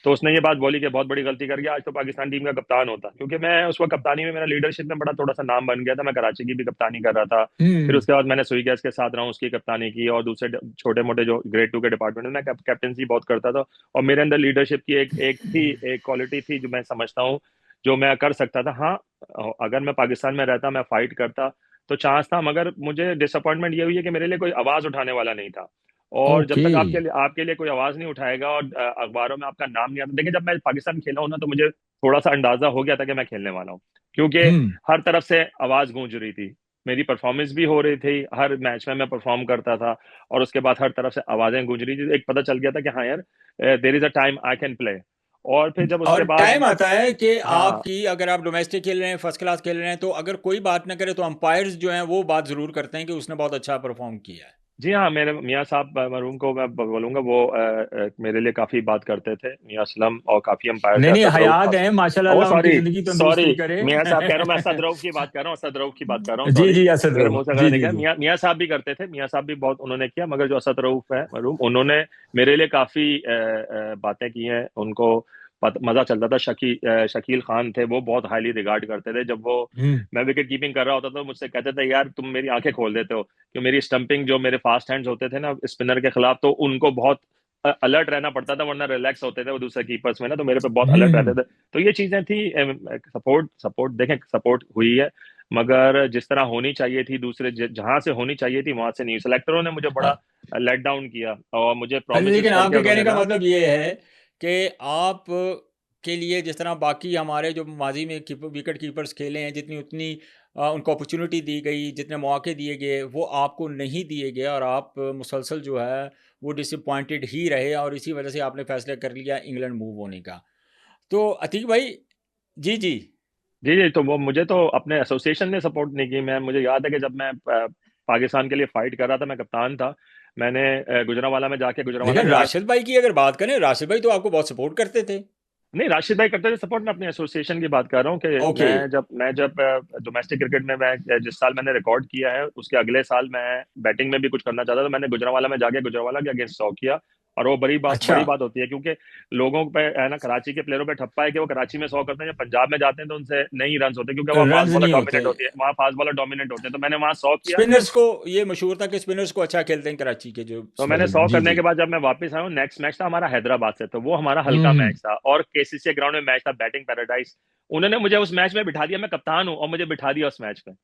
तो उसने ये बात बोली कि बहुत बड़ी गलती कर गया, आज तो पाकिस्तान टीम का कप्तान होता। क्योंकि मैं उस वक्त कप्तानी में, मेरा लीडरशिप में बड़ा थोड़ा सा नाम बन गया था, मैं कराची की भी कप्तानी कर रहा था। फिर हम्म। उसके बाद मैंने सुई गैस के साथ रहा, उसकी कप्तानी की, और दूसरे छोटे मोटे जो ग्रेड 2 के डिपार्टमेंट में मैं कैप्टनसी बहुत करता था। और मेरे अंदर लीडरशिप की एक क्वालिटी थी जो मैं समझता हूँ, जो मैं कर सकता था। हाँ, अगर मैं पाकिस्तान में रहता, मैं फाइट करता, तो चांस था। मगर मुझे डिसअपॉइंटमेंट ये हुई है कि मेरे लिए कोई आवाज उठाने वाला नहीं था। और जब ओके। तक आपके लिए कोई आवाज नहीं उठाएगा, और अखबारों में आपका नाम नहीं आता। देखिए, जब मैं पाकिस्तान खेला हूं ना, तो मुझे थोड़ा सा अंदाजा हो गया था कि मैं खेलने वाला हूँ, क्योंकि हम्म। हर तरफ से आवाज गूंज रही थी। मेरी परफॉर्मेंस भी हो रही थी, हर मैच में मैं परफॉर्म करता था, और उसके बाद हर तरफ से आवाजें गूंज रही थी। एक पता चल गया था कि हाँ यार, there is a time I can play. और फिर जब उसके और बाद, टाइम आता है कि हाँ, आपकी, अगर आप डोमेस्टिक खेल रहे हैं, फर्स्ट क्लास खेल रहे हैं, तो अगर कोई बात ना करे तो अंपायर्स जो हैं वो बात ज़रूर करते हैं कि उसने बहुत अच्छा परफॉर्म किया है। जी हाँ, मेरे मियाँ साहब, मरहूम को मैं बोलूंगा, वो मेरे लिए काफी बात करते थे, मियाँ असलम, और काफी अंपायर थे, नहीं नहीं, असद रऊफ हयात खास। है माशाल्लाह, ओ अल्लाह उनकी सॉरी, जिंदगी सॉरी, तंदुरुस्ती करे। मियाँ साहब कह रहा हूँ, मैं असद रऊफ की बात कर रहा हूँ, असद रऊफ की बात कर रहा हूँ, जी सॉरी। जी, असद मेरे रऊफ, मुंह से गलत जी जी निकला। जी। मियाँ मियाँ साहब भी करते थे, मियाँ साहब भी बहुत उन्होंने किया, मगर जो असद रऊफ है मरहूम, उन्होंने मेरे लिए काफी बातें की हैं। उनको मजा चलता था। शकील खान थे, वो बहुत हाईली रिगार्ड करते थे। जब वो, हम्म। मैं विकेट कीपिंग कर रहा होता था, तो मुझसे कहते थे, यार तुम मेरी आंखें खोल देते हो। कि मेरी स्टंपिंग, जो मेरे फास्ट हैंड्स होते थे ना स्पिनर के खिलाफ, तो उनको बहुत अलर्ट रहना पड़ता था, वरना रिलैक्स होते थे वो दूसरे कीपर्स में ना, तो मेरे पे बहुत अलर्ट रहते हम्म। थे। तो ये चीजें थी। सपोर्ट सपोर्ट देखें, सपोर्ट हुई है, मगर जिस तरह होनी चाहिए थी, दूसरे जहां से होनी चाहिए थी वहां से नहीं। सेलेक्टरों ने मुझे बड़ा लेट डाउन किया, और मुझे प्रोमिस लेकिन करके आपके कहने उन्होंने का ना। मतलब ये है कि आप के लिए, जिस तरह बाकी हमारे जो माजी में विकेट कीपर्स खेले हैं, जितनी उतनी उनको अपॉर्चुनिटी दी गई, जितने मौके दिए गए, वो आपको नहीं दिए गए, और आप मुसलसल जो है वो डिसअपॉइंटेड ही रहे, और इसी वजह से आपने फैसला कर लिया इंग्लैंड मूव होने का। तो अतीक भाई, जी जी, जी जी, तो वो मुझे तो अपने एसोसिएशन ने सपोर्ट नहीं की। मुझे याद है कि जब मैं पाकिस्तान के लिए फाइट कर रहा था, मैं कप्तान था। मैंने गुजरांवाला में जाके, गुजरांवाला लेकिन में आज, राशिद भाई की अगर बात करें, राशिद भाई तो आपको बहुत सपोर्ट करते थे। नहीं, राशिद भाई करते थे सपोर्ट। मैं अपने एसोसिएशन की बात कर रहा हूँ कि ओके। मैं जब डोमेस्टिक क्रिकेट में, मैं जिस साल मैंने रिकॉर्ड किया है, उसके अगले साल मैं बैटिंग में भी कुछ करना चाहता था। मैंने गुजरांवाला में जाके गुजरांवाला के अगेंस्ट 100 किया। और वो अच्छा। बड़ी बात होती है, क्योंकि लोगों पे है ना, कराची के प्लेयरों पे ठप्पा है कि वो कराची में 100 करते हैं, जब पंजाब में जाते हैं तो उनसे नहीं रन होते, क्योंकि वहाँ फास्ट रन्स बॉलर नहीं होते। डोमिनेट होती है, वहाँ फास्ट बॉलर डोमिनेट होते हैं। तो मैंने वहाँ 100 किया। स्पिनर्स को ये मशहूर था कि स्पिनर्स को अच्छा खेलते हैं कराची के जो तो मैंने स्पिनर। 100 जी करने जी। के बाद जब मैं वापस आया हूँ, नेक्स्ट मैच था हमारा हैदराबाद से, तो वो हमारा हल्का हम्म। मैच था, और केसीसी ग्राउंड में मैच था, बैटिंग पैराडाइज। उन्होंने मुझे उस मैच में बिठा दिया, मैं कप्तान हूँ, और मुझे बिठा दिया उस मैच में,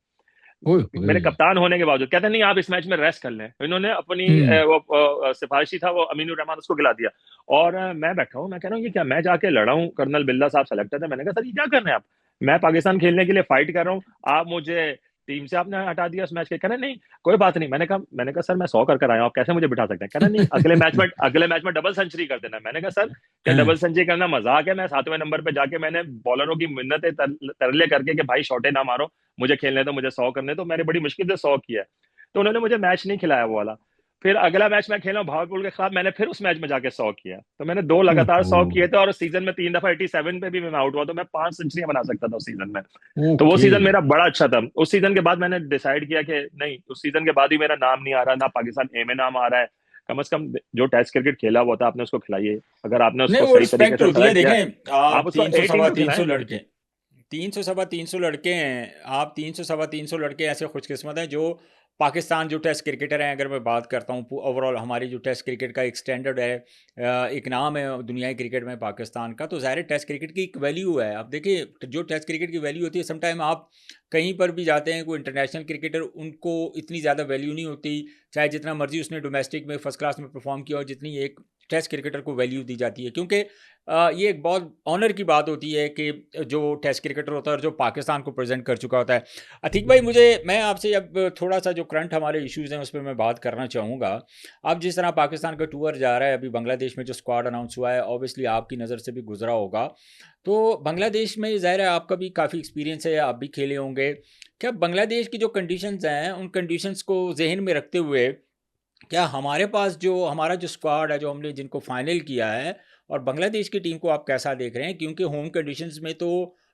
ओए ओए। मेरे कप्तान होने के बावजूद। कहते नहीं, आप इस मैच में रेस्ट कर लें। इन्होंने अपनी हम्म। सिफारिशी था वो अमीनुर रहमान, उसको खिला दिया। और मैं बैठा हूँ, मैं कह रहा हूँ ये क्या, मैं जाके लड़ा हूँ, कर्नल बिल्ला साहब सेलेक्टर थे। मैंने कहा, सर ये क्या कर रहे हैं आप, मैं पाकिस्तान खेलने के लिए फाइट कर रहा हूँ, आप मुझे टीम से आपने हटा दिया उस मैच के। कहना नहीं, कोई बात नहीं। मैंने कहा सर, मैं 100 कर आया हूँ, आप कैसे मुझे बिठा सकते हैं। कहना नहीं, अगले मैच में डबल सेंचुरी कर देना। मैंने कहा सर, क्या हाँ। डबल सेंचुरी करना मजाक है। मैं 7वें नंबर पे जाके मैंने बॉलरों की मिन्नतें तरले करके कि भाई शॉटे ना मारो, मुझे खेलने दो, मुझे 100 करने दो। मैंने बड़ी मुश्किल से 100 किया। तो उन्होंने मुझे मैच नहीं खिलाया वो वाला। फिर अगला मैच मैं खेला भावलपुर के खिलाफ, मैंने फिर उस मैच में जाके 100 किया। तो मैंने 2 लगातार ओहो। 100 किए थे, और सीजन में 3 दफा 87 पे भी मैं आउट हुआ, तो मैं 5 सेंचुरियां बना सकता था उस सीजन में। तो वो ओके। सीजन मेरा बड़ा अच्छा था। उस सीजन के बाद मैंने डिसाइड किया कि नहीं, उस सीजन के बाद ही मेरा नाम नहीं आ रहा, ना पाकिस्तान ए में नाम आ रहा है। कम से कम जो टेस्ट क्रिकेट खेला हुआ था, आपने उसको खिलाइए। अगर आपने नहीं, उसको वो सही तरीके रिस्पेक्ट से होती है। सेलेक्ट किया, देखें, आप आप उसको 300 ए टीम सवा में 300 खिलाएं। लड़के, 300 सवा 300 लड़के हैं, आप 300 सवा 300 लड़के ऐसे खुशकिस्मत हैं जो पाकिस्तान, जो टेस्ट क्रिकेटर हैं, अगर मैं बात करता हूँ ओवरऑल हमारी जो टेस्ट क्रिकेट का एक स्टैंडर्ड है, एक नाम है दुनियाई क्रिकेट में पाकिस्तान का, तो ज़ाहिर है टेस्ट क्रिकेट की एक वैल्यू है। अब देखिए, जो टेस्ट क्रिकेट की वैल्यू होती है, समटाइम आप कहीं पर भी जाते हैं, कोई इंटरनेशनल क्रिकेटर, उनको इतनी ज़्यादा वैल्यू नहीं होती, चाहे जितना मर्जी उसने डोमेस्टिक में फर्स्ट क्लास में परफॉर्म किया हो, जितनी एक टेस्ट क्रिकेटर को वैल्यू दी जाती है, क्योंकि ये एक बहुत ऑनर की बात होती है कि जो टेस्ट क्रिकेटर होता है और जो पाकिस्तान को प्रेजेंट कर चुका होता है। अतीक भाई, मैं आपसे अब थोड़ा सा जो करंट हमारे इश्यूज़ हैं उस पर मैं बात करना चाहूँगा। अब जिस तरह पाकिस्तान का टूर जा रहा है, अभी बांग्लादेश में जो स्क्वाड अनाउंस हुआ है, ऑब्वियसली आपकी नज़र से भी गुजरा होगा, तो बांग्लादेश में ज़ाहिर है आपका भी काफ़ी एक्सपीरियंस है, आप भी खेले होंगे। क्या बांग्लादेश की जो कंडीशंस हैं उन कंडीशंस को जहन में रखते हुए क्या हमारे पास जो हमारा जो स्क्वाड है, जो हमने जिनको फाइनल किया है, और बांग्लादेश की टीम को आप कैसा देख रहे हैं? क्योंकि होम कंडीशंस में तो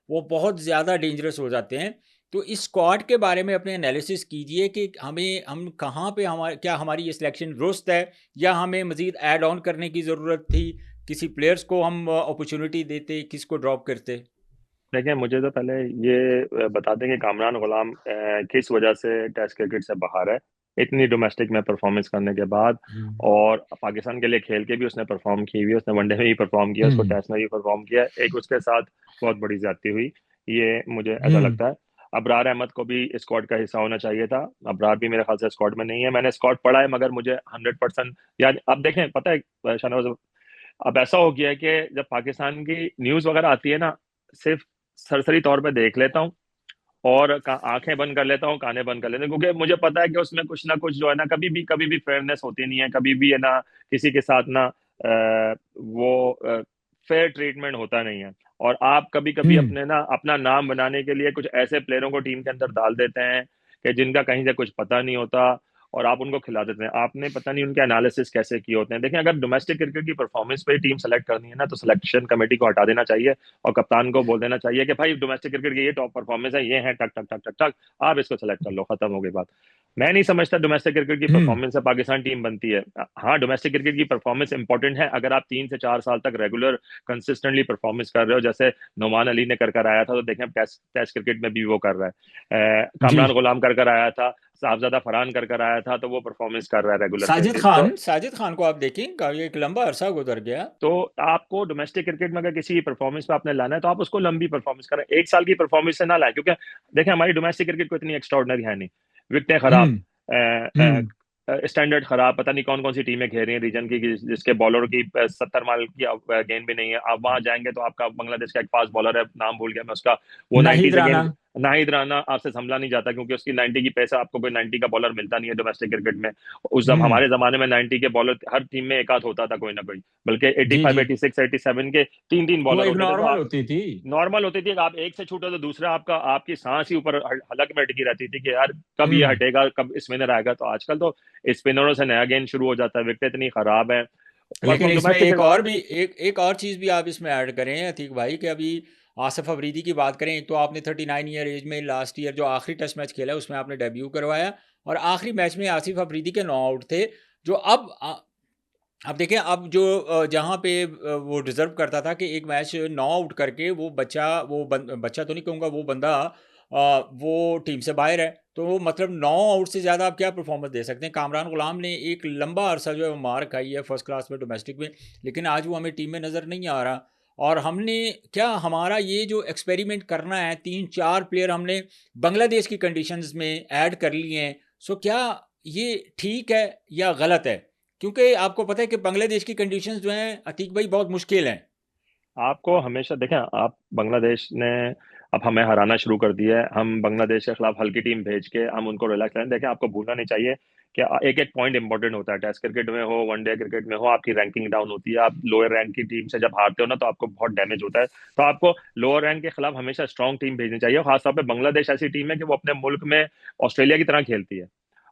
वो बहुत ज़्यादा डेंजरस हो जाते हैं। तो इस स्क्वाड के बारे में अपने एनालिसिस कीजिए कि हम कहाँ पे हमारे क्या हमारी ये सिलेक्शन दुरुस्त है, या हमें मज़ीद ऐड ऑन करने की ज़रूरत थी? किसी प्लेयर्स को हम अपॉर्चुनिटी देते, किसको ड्रॉप करते? देखिए, मुझे तो पहले ये बता दें कि कामरान गुलाम किस वजह से टेस्ट क्रिकेट से बाहर है, इतनी डोमेस्टिक में परफॉर्मेंस करने के बाद। और पाकिस्तान के लिए खेल के भी उसने परफॉर्म की हुई है, उसने वनडे में भी परफॉर्म किया, उसको टेस्ट में भी परफॉर्म किया। एक उसके साथ बहुत बड़ी ज्यादती हुई, ये मुझे ऐसा लगता है। अबरार अहमद को भी स्क्वाड का हिस्सा होना चाहिए था। अबरार भी मेरे ख्याल से स्क्वाड में नहीं है। मैंने स्क्वाड पढ़ा है, मगर मुझे 100% याद। अब देखें, पता है शाहनवाज, अब ऐसा हो गया है कि जब पाकिस्तान की न्यूज वगैरह आती है ना, सिर्फ सरसरी तौर पे देख लेता हूँ और आंखें बंद कर लेता हूँ, कानें बंद कर लेता हूँ, क्योंकि मुझे पता है कि उसमें कुछ ना कुछ जो है ना, कभी भी फेयरनेस होती नहीं है, कभी भी है ना किसी के साथ ना वो फेयर ट्रीटमेंट होता नहीं है। और आप कभी कभी हम्म। अपने ना अपना नाम बनाने के लिए कुछ ऐसे प्लेयरों को टीम के अंदर डाल देते हैं कि जिनका कहीं से कुछ पता नहीं होता, और आप उनको खिला देते हैं। आपने पता नहीं उनके एनालिसिस कैसे किए होते हैं। देखिए, अगर डोमेस्टिक क्रिकेट की परफॉर्मेंस पे टीम सेलेक्ट करनी है ना, तो सिलेक्शन कमेटी को हटा देना चाहिए और कप्तान को बोल देना चाहिए कि भाई डोमेस्टिक क्रिकेट की ये टॉप परफॉर्मेंस है, ये है, टक टक टक टक टक, आप इसको सेलेक्ट कर लो, खत्म हो गई बात। मैं नहीं समझता डोमेस्टिक क्रिकेट की हम्म। परफॉर्मेंस से पाकिस्तान टीम बनती है। हाँ, डोमेस्टिक क्रिकेट की परफॉर्मेंस इंपॉर्टेंट है, अगर आप 3 से 4 साल तक रेगुलर कंसिस्टेंटली परफॉर्मेंस कर रहे हो, जैसे नोमान अली ने कर आया था, तो देखें टेस्ट टेस्ट क्रिकेट में भी वो कर रहा है। जी। कामरान गुलाम कर आया था, साहबजादा फरहान कर आया था, तो वो परफॉर्मेंस कर रहा है रेगुलर साजिद बेसिस तो। खान, साजिद खान को आप देखें, काफी एक लंबा अरसा गुजर गया। तो आपको डोमेस्टिक क्रिकेट में अगर किसी परफॉर्मेंस पे आपने लाना है, तो आप उसको लंबी परफॉर्मेंस करें, 1 साल की परफॉर्मेंस से ना लाए, क्योंकि देखिए हमारी डोमेस्टिक क्रिकेट को इतनी एक्स्ट्रॉर्डनरी है नहीं। विकेटें खराब, हम्म। हम्म। स्टैंडर्ड खराब, पता नहीं कौन कौन सी टीमें खेल रही हैं रीजन की, जिसके बॉलर की 70 माइल की गेंद भी नहीं है। आप वहां जाएंगे तो आपका बांग्लादेश का एक फास्ट बॉलर है, नाम भूल गया मैं उसका, वो 90 नाहिद से राना। गेंद, नाहिद राना आपसे संभला नहीं जाता, क्योंकि उसकी 90 की पेस है, आपको कोई 90 का बॉलर मिलता नहीं है डोमेस्टिक क्रिकेट में। हम्म। हमारे जमाने में 90 के बॉलर हर टीम में एक आध होता था, कोई ना कोई, बल्कि जी 85, जी। 86, 87 के तीन तीन वो बॉलर एक होते थे। तो नॉर्मल होती थी। नॉर्मल होती थी कि आप एक से छूटो तो दूसरा आपका, आपकी सांस ही ऊपर हलक में अटकी रहती थी कि यार कब ये हम्म। हटेगा, कब स्पिनर आएगा। तो आजकल तो स्पिनरों से नया गेंद शुरू हो जाता है, विकेट इतनी खराब है। लेकिन इसमें डोमेस्टिक, एक और चीज़ भी आप इसमें ऐड करें अतीक भाई, कि अभी आसिफ अफरीदी की बात करें, एक तो आपने 39 ईयर एज में लास्ट ईयर जो आखिरी टेस्ट मैच खेला है उसमें आपने डेब्यू करवाया, और आखिरी मैच में आसिफ अफरीदी के 9 आउट थे, जो अब देखें, अब जो जहाँ पे वो डिज़र्व करता था कि एक मैच 9 आउट करके वो बच्चा तो नहीं कहूँगा, वो बंदा वो टीम से बाहर है, तो मतलब 9 आउट से ज़्यादा आप क्या परफॉर्मेंस दे सकते हैं? कामरान गुलाम ने एक लंबा अरसा जो है वो मार खाई है फर्स्ट क्लास में डोमेस्टिक में, लेकिन आज वो हमें टीम में नज़र नहीं आ रहा। और हमने क्या हमारा ये जो एक्सपेरिमेंट करना है, 3-4 प्लेयर हमने बांग्लादेश की कंडीशंस में ऐड कर लिए हैं, सो क्या ये ठीक है या गलत है? क्योंकि आपको पता है कि बांग्लादेश की कंडीशंस जो हैं अतीक भाई बहुत मुश्किल हैं। आपको हमेशा देखें, आप बांग्लादेश ने अब हमें हराना शुरू कर दिया है। हम बांग्लादेश के खिलाफ हल्की टीम भेज के हम उनको रिलैक्स करें। देखें, आपको भूलना नहीं चाहिए कि एक एक पॉइंट इंपॉर्टेंट होता है। टेस्ट क्रिकेट में हो, वनडे क्रिकेट में हो, आपकी रैंकिंग डाउन होती है। आप लोअर रैंक की टीम से जब हारते हो ना, तो आपको बहुत डैमेज होता है। तो आपको लोअर रैंक के खिलाफ हमेशा स्ट्रॉन्ग टीम भेजनी चाहिए। खासतौर पर बांग्लादेश ऐसी टीम है कि वो अपने मुल्क में ऑस्ट्रेलिया की तरह खेलती है।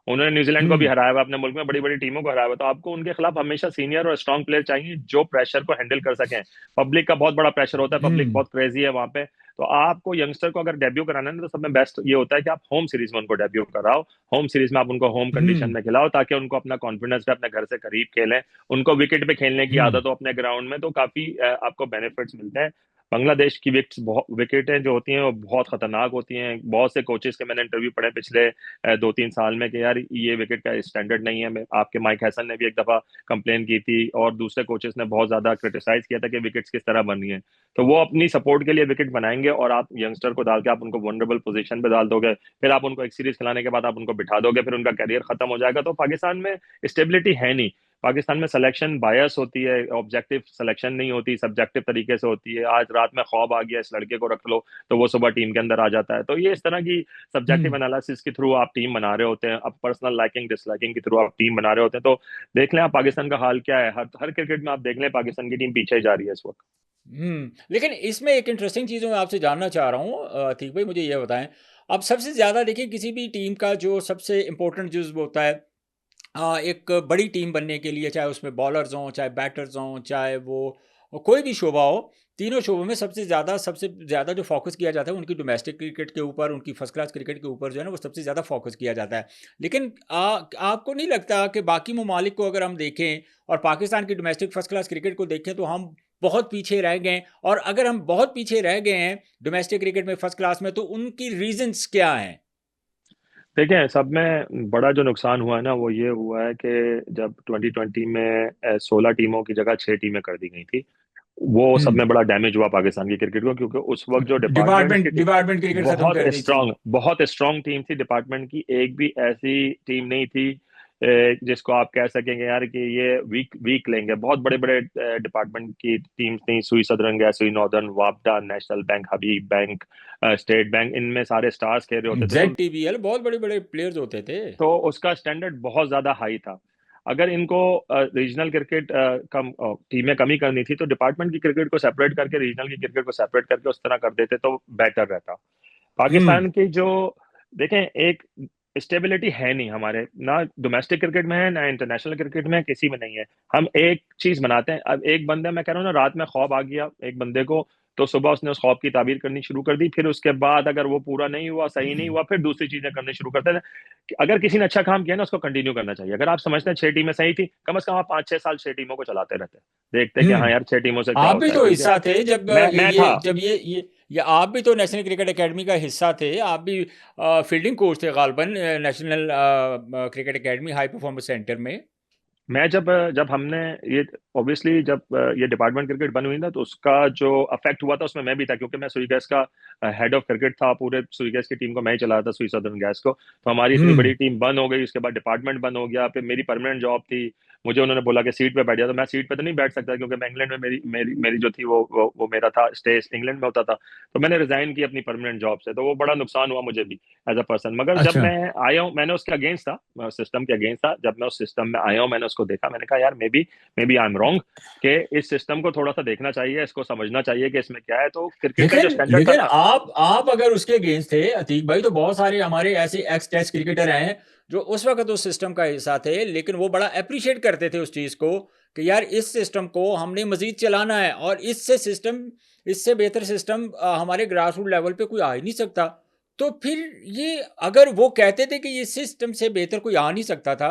उन्होंने न्यूजीलैंड को भी हम्म। हराया हुआ, अपने मुल्क में बड़ी बड़ी टीमों को हराया हुआ। तो आपको उनके खिलाफ हमेशा सीनियर और स्ट्रॉन्ग प्लेयर चाहिए जो प्रेशर को हैंडल कर सकें। पब्लिक का बहुत बड़ा प्रेशर होता है, पब्लिक हम्म। बहुत क्रेजी है वहां पे। तो आपको यंगस्टर को अगर डेब्यू कराना है ना, तो सब में बेस्ट ये होता है कि आप होम सीरीज में उनको डेब्यू कराओ। होम सीरीज में आप उनको होम कंडीशन हम्म। में खिलाओ, ताकि उनको अपना कॉन्फिडेंस पे अपने घर से करीब खेलें, उनको विकेट पे खेलने की हम्म। आदत हो अपने ग्राउंड में, तो काफी आपको बेनिफिट्स मिलते हैं। बांग्लादेश की विकेटें जो होती हैं वो बहुत खतरनाक होती हैं। बहुत से कोचेस के मैंने इंटरव्यू पढ़े पिछले 2-3 साल में कि यार ये विकेट का स्टैंडर्ड नहीं है। आपके माइक हैसन ने भी एक दफा कंप्लेन की थी, और दूसरे कोचेस ने बहुत ज्यादा क्रिटिसाइज किया था कि विकेट्स किस तरह बनी है। तो वो अपनी सपोर्ट के लिए विकेट बनाएंगे, और आप यंगस्टर को डाल के आप उनको वनरेबल पोजीशन पे डाल दोगे, फिर आप उनको एक सीरीज खिलाने के बाद आप उनको बिठा दोगे, फिर उनका करियर खत्म हो जाएगा। तो पाकिस्तान में स्टेबिलिटी है नहीं। पाकिस्तान में सिलेक्शन बायस होती है, ऑब्जेक्टिव सिलेक्शन नहीं होती, सब्जेक्टिव तरीके से होती है। आज रात में ख्वाब आ गया इस लड़के को रख लो, तो वो सुबह टीम के अंदर आ जाता है। तो ये इस तरह की सब्जेक्टिव हम्म। एनालिसिस के थ्रू आप टीम बना रहे होते हैं, अब पर्सनल लाइकिंग डिसलाइकिंग के थ्रू आप टीम बना रहे होते हैं। तो देख लें आप पाकिस्तान का हाल क्या है, हर हर क्रिकेट में आप देख लें पाकिस्तान की टीम पीछे जा रही है इस वक्त। लेकिन इसमें एक इंटरेस्टिंग चीज़ मैं आपसे जानना चाह रहा हूँ, अतीक भाई मुझे ये बताएं। अब सबसे ज़्यादा देखिए किसी भी टीम का जो सबसे इम्पोर्टेंट जुज़्व होता है, एक बड़ी टीम बनने के लिए, चाहे उसमें बॉलर्स हों, चाहे बैटर्स हों, चाहे वो कोई भी शोबा हो, तीनों शोबों में सबसे ज़्यादा जो फोकस किया जाता है उनकी डोमेस्टिक क्रिकेट के ऊपर, उनकी फर्स्ट क्लास क्रिकेट के ऊपर जो है ना, वो सबसे ज़्यादा फोकस किया जाता है। लेकिन आपको नहीं लगता कि बाकी ममालिक को अगर हम देखें और पाकिस्तान की डोमेस्टिक फर्स्ट क्लास क्रिकेट को देखें, तो हम बहुत पीछे रह गए हैं? और अगर हम बहुत पीछे रह गए हैं डोमेस्टिक क्रिकेट में फर्स्ट क्लास में, तो उनकी रीजंस क्या हैं? देखें, सब में बड़ा जो नुकसान हुआ है ना, वो ये हुआ है कि जब 2020 में 16 टीमों की जगह 6 टीमें कर दी गई थी, वो सब हम्म। में बड़ा डैमेज हुआ पाकिस्तान की क्रिकेट को, क्योंकि उस वक्त जो डिपार्टमेंट डिपार्टमेंट की डिपार्टमेंट क्रिकेट खत्म कर दी थी। बहुत स्ट्रांग टीम थी डिपार्टमेंट की। एक भी ऐसी टीम नहीं थी जिसको आप कह सकेंगे यार कि ये वीक वीक लेंगे। बहुत बड़े बड़े डिपार्टमेंट की टीम्स थी, सुई सदरन गैस, सुई नॉर्दर्न, वापडा, नेशनल बैंक, हबीब बैंक, स्टेट बैंक, इनमें सारे स्टार्स खेल रहे होते थे। तो ZTBL बहुत बड़े बड़े प्लेयर्स होते थे। उसका स्टैंडर्ड बहुत ज्यादा हाई था। अगर इनको रीजनल क्रिकेट कम टीमें कमी करनी थी, तो डिपार्टमेंट की क्रिकेट को सेपरेट करके, रीजनल की क्रिकेट को सेपरेट करके उस तरह कर देते तो बेटर रहता। हम्म। पाकिस्तान की जो देखें, एक स्टेबिलिटी है नहीं हमारे, ना डोमेस्टिक क्रिकेट में है, ना इंटरनेशनल क्रिकेट में है, किसी में नहीं है। हम एक चीज बनाते हैं, अब एक बंदे, मैं कह रहा हूँ ना, रात में ख्वाब आ गया एक बंदे को, तो सुबह उसने उस ख्वाब की ताबीर करनी शुरू कर दी। फिर उसके बाद अगर वो पूरा नहीं हुआ, सही नहीं हुआ, फिर दूसरी चीजें करनी शुरू करते हैं। अगर किसी ने अच्छा काम किया ना, उसको कंटिन्यू करना चाहिए। अगर आप समझते हैं 6 टीमें सही थी, कम से कम आप 5-6 साल 6 टीमों को चलाते रहते, देखते कि हाँ हम्म। यार 6 टीमों से क्या आप भी होता है, तो ठीक है। हिस्सा थे जब मैं था। ये आप भी तो नेशनल क्रिकेट एकेडमी का हिस्सा थे। आप भी फील्डिंग कोच थे गालबन, national cricket academy high performance centre में। मैं जब जब हमने ये ऑब्वियसली जब ये डिपार्टमेंट क्रिकेट बनी हुई ना, तो उसका जो अफेक्ट हुआ था उसमें मैं भी था, क्योंकि मैं सुई गैस का हेड ऑफ क्रिकेट था। पूरे सुई गैस की टीम को मैं ही चला था, सुई सदर्न गैस को। तो हमारी इतनी हम्म। बड़ी टीम बंद हो गई, उसके बाद डिपार्टमेंट बंद हो गया। फिर मेरी परमानेंट जॉब थी, मुझे उन्होंने बोला कि सीट पे बैठ जा। तो मैं सीट पे तो नहीं बैठ सकता, क्योंकि मैं इंग्लैंड में, मेरी मेरी मेरी जो थी वो मेरा था स्टे इंग्लैंड में होता था। तो मैंने रिजाइन की अपनी परमानेंट जॉब से। तो वो बड़ा नुकसान हुआ मुझे भी एज अ पर्सन। मगर जब अच्छा। मैं आया हूँ, मैंने उसके अगेंस्ट था, सिस्टम के अगेंस्ट था। जब मैं उस सिस्टम में आया हूँ, मैंने उसको देखा, मैंने कहा यार maybe I am wrong, कि इस सिस्टम को थोड़ा सा देखना चाहिए, इसको समझना चाहिए कि इसमें क्या है। तो क्रिकेट का जो लेकिन स्टैंडर्ड था लेकिन ना। आप अगर उसके अगेंस्ट थे अतीक भाई, तो बहुत सारे हमारे ऐसे एक्स टेस्ट क्रिकेटर हैं जो उस वक्त उस सिस्टम का हिस्सा थे, लेकिन वो बड़ा अप्रिशिएट करते थे उस चीज़ को कि यार इस सिस्टम को हमने मजीद चलाना है, और इससे बेहतर सिस्टम हमारे ग्रास रूट लेवल पे कोई आ ही नहीं सकता। तो फिर ये अगर वो कहते थे कि ये सिस्टम से बेहतर कोई आ नहीं सकता था,